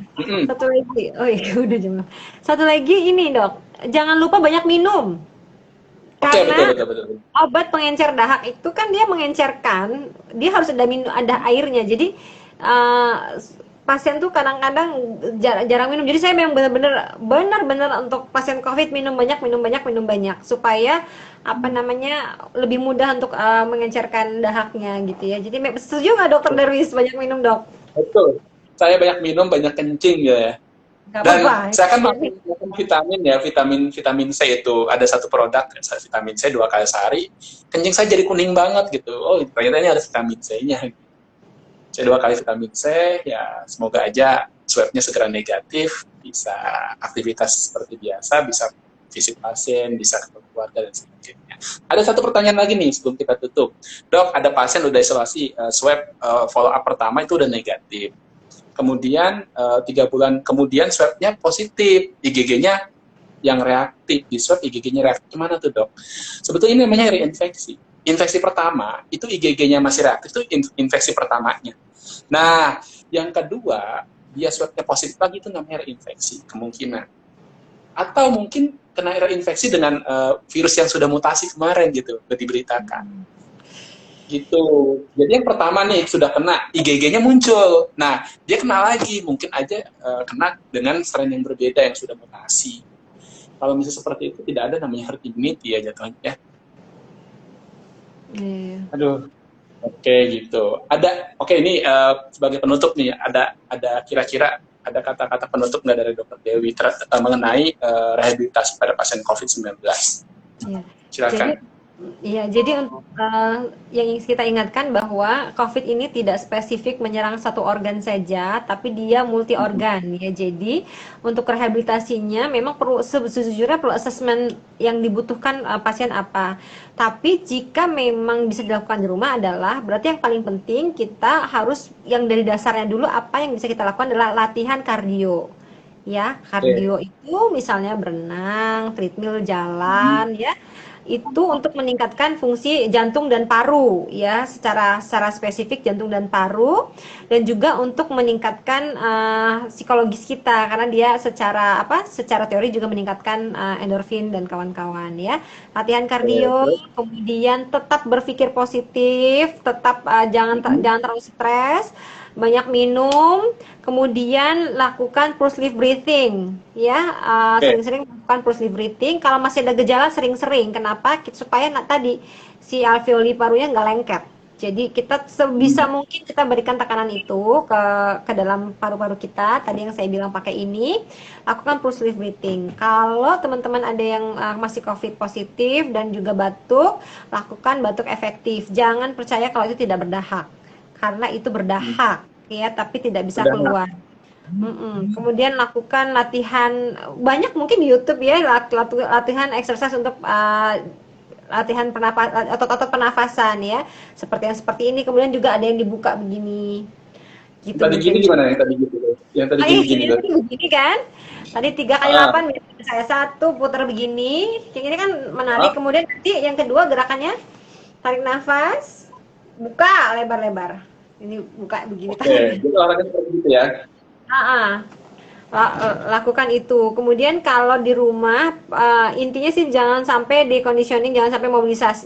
satu lagi, oh iya udah jam. Satu lagi ini dok, jangan lupa banyak minum. Oke, Karena betul. obat pengencer dahak itu kan dia mengencerkan, dia harus ada airnya. Jadi pasien tuh kadang-kadang jarang minum. Jadi saya memang benar-benar untuk pasien COVID minum banyak supaya lebih mudah untuk mengencerkan dahaknya gitu ya. Jadi setuju nggak dokter Darwis banyak minum dok? Betul. Saya banyak minum, banyak kencing ya. Nggak Dan apa-apa. saya kan makan vitamin ya, vitamin C itu ada satu produk vitamin C 2 kali sehari. Kencing saya jadi kuning banget gitu. Oh, ternyata ini ada vitamin C-nya. Saya 2 kali vitamin C, ya semoga aja swabnya segera negatif, bisa aktivitas seperti biasa, bisa visit pasien, bisa ketemu keluarga dan sebagainya. Ada satu pertanyaan lagi nih sebelum kita tutup. Dok, ada pasien udah isolasi, swab follow up pertama itu udah negatif. Kemudian 3 bulan kemudian swabnya positif, IgG-nya yang reaktif, di swab IgG-nya reaktif. Gimana tuh dok? Sebetulnya ini namanya reinfeksi. Infeksi pertama, itu IgG-nya masih reaktif, itu infeksi pertamanya. Nah, yang kedua, dia swabnya positif lagi, itu namanya reinfeksi, kemungkinan. Atau mungkin kena reinfeksi dengan virus yang sudah mutasi kemarin gitu, udah diberitakan. gitu. Jadi yang pertama nih sudah kena, IgG-nya muncul. Nah, dia kena lagi, mungkin aja kena dengan strain yang berbeda yang sudah mutasi. Kalau misalnya seperti itu tidak ada namanya herd immunity ya jatuhnya. Ya. Iya. Aduh, oke gitu. Oke ini sebagai penutup nih, ada kira-kira ada kata-kata penutup nggak dari Dokter Dewi mengenai rehabilitasi pada pasien COVID-19? Iya. Silakan. Jadi untuk yang ingin kita ingatkan bahwa COVID ini tidak spesifik menyerang satu organ saja, tapi dia multi organ ya. Jadi untuk rehabilitasinya memang perlu sejujurnya perlu asesmen yang dibutuhkan pasien apa. Tapi jika memang bisa dilakukan di rumah adalah berarti yang paling penting kita harus yang dari dasarnya dulu apa yang bisa kita lakukan adalah latihan kardio. Ya, kardio itu misalnya berenang, treadmill, jalan ya itu untuk meningkatkan fungsi jantung dan paru ya secara spesifik jantung dan paru dan juga untuk meningkatkan psikologis kita karena dia secara teori juga meningkatkan endorfin dan kawan-kawan ya latihan kardio kemudian tetap berpikir positif tetap jangan terlalu stres banyak minum, kemudian lakukan pulse width breathing, ya sering-sering lakukan pulse width breathing. Kalau masih ada gejala sering-sering, kenapa? Supaya tadi si alveoli parunya nggak lengket. Jadi kita sebisa mungkin kita berikan tekanan itu ke dalam paru-paru kita. Tadi yang saya bilang pakai ini, lakukan pulse width breathing. Kalau teman-teman ada yang masih COVID positif dan juga batuk, lakukan batuk efektif. Jangan percaya kalau itu tidak berdahak. Karena itu berdahak ya tapi tidak bisa keluar. Kemudian lakukan latihan banyak mungkin di YouTube ya latihan exercise untuk latihan otot-otot pernafasan ya seperti ini kemudian juga ada yang dibuka begini gitu. Tadi gini gimana yang tadi gitu? Yang tadi gini begini kan? Tadi 3 kali 8 saya 1 putar begini. Yang ini kan menarik kemudian nanti yang kedua gerakannya tarik nafas buka lebar-lebar. Ini buka begini. Oke, jadi olahraga seperti itu ya. Lakukan itu. Kemudian kalau di rumah intinya sih jangan sampai deconditioning, jangan sampai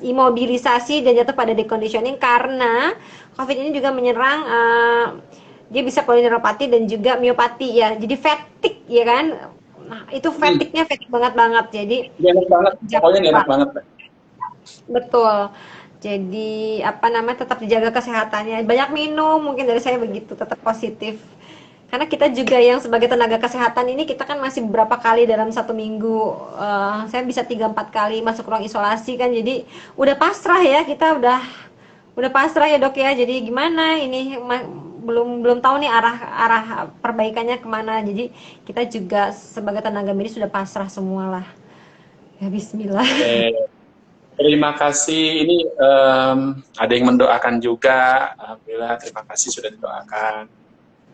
imobilisasi dan jatuh pada deconditioning karena COVID ini juga menyerang dia bisa polineuropati dan juga miopati ya. Jadi fatigue ya kan. Nah, itu fatigue-nya fatigue banget. Jadi enak banget. Pokoknya enak banget. Betul. Jadi tetap dijaga kesehatannya. Banyak minum, mungkin dari saya begitu, tetap positif. Karena kita juga yang sebagai tenaga kesehatan ini kita kan masih beberapa kali dalam 1 minggu. Saya bisa 3-4 kali masuk ruang isolasi kan. Jadi udah pasrah ya, kita udah pasrah ya dok ya. Jadi gimana ini belum tahu nih arah perbaikannya kemana. Jadi kita juga sebagai tenaga medis sudah pasrah semualah. Ya Bismillah. Terima kasih. Ini ada yang mendoakan juga. Alhamdulillah, terima kasih sudah didoakan.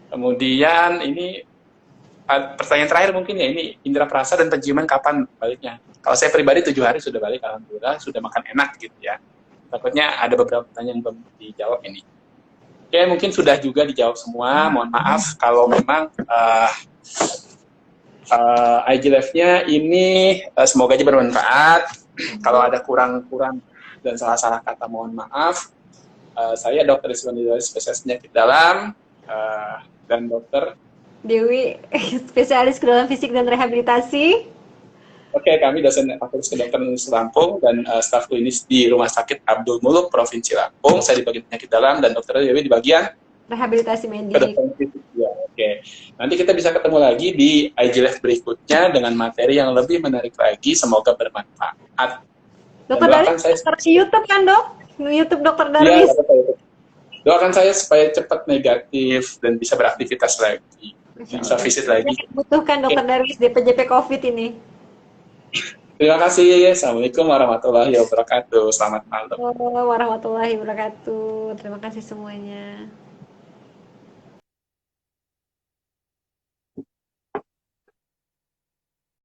Kemudian ini pertanyaan terakhir mungkin ya, ini indera perasa dan penciuman kapan baliknya? Kalau saya pribadi 7 hari sudah balik, alhamdulillah, sudah makan enak gitu ya. Takutnya ada beberapa pertanyaan yang belum dijawab ini. Oke, mungkin sudah juga dijawab semua. Mohon maaf kalau memang IG Live-nya ini semoga aja bermanfaat. Kalau ada kurang-kurang dan salah-salah kata mohon maaf. Saya Dr. Iswandi, spesialis penyakit dalam, dan Dr. Dewi, spesialis kedokteran fisik dan rehabilitasi. Oke, kami dosen Fakultas Kedokteran Universitas Lampung dan staf klinis di Rumah Sakit Abdul Muluk, Provinsi Lampung. Saya di bagian penyakit dalam dan Dr. Dewi di bagian rehabilitasi medik. Kedokteran fisik. Ya, oke. Nanti kita bisa ketemu lagi di IG Live berikutnya dengan materi yang lebih menarik lagi. Semoga bermanfaat. Dokter Darwis di YouTube kan dok? YouTube Dokter Darwis. Ya, doakan saya supaya cepat negatif dan bisa beraktivitas lagi. Bisa visit lagi. Butuhkan Dokter Darwis DPJP COVID ini. Terima kasih. Assalamualaikum warahmatullahi wabarakatuh. Selamat malam. Warahmatullahi wabarakatuh. Terima kasih semuanya.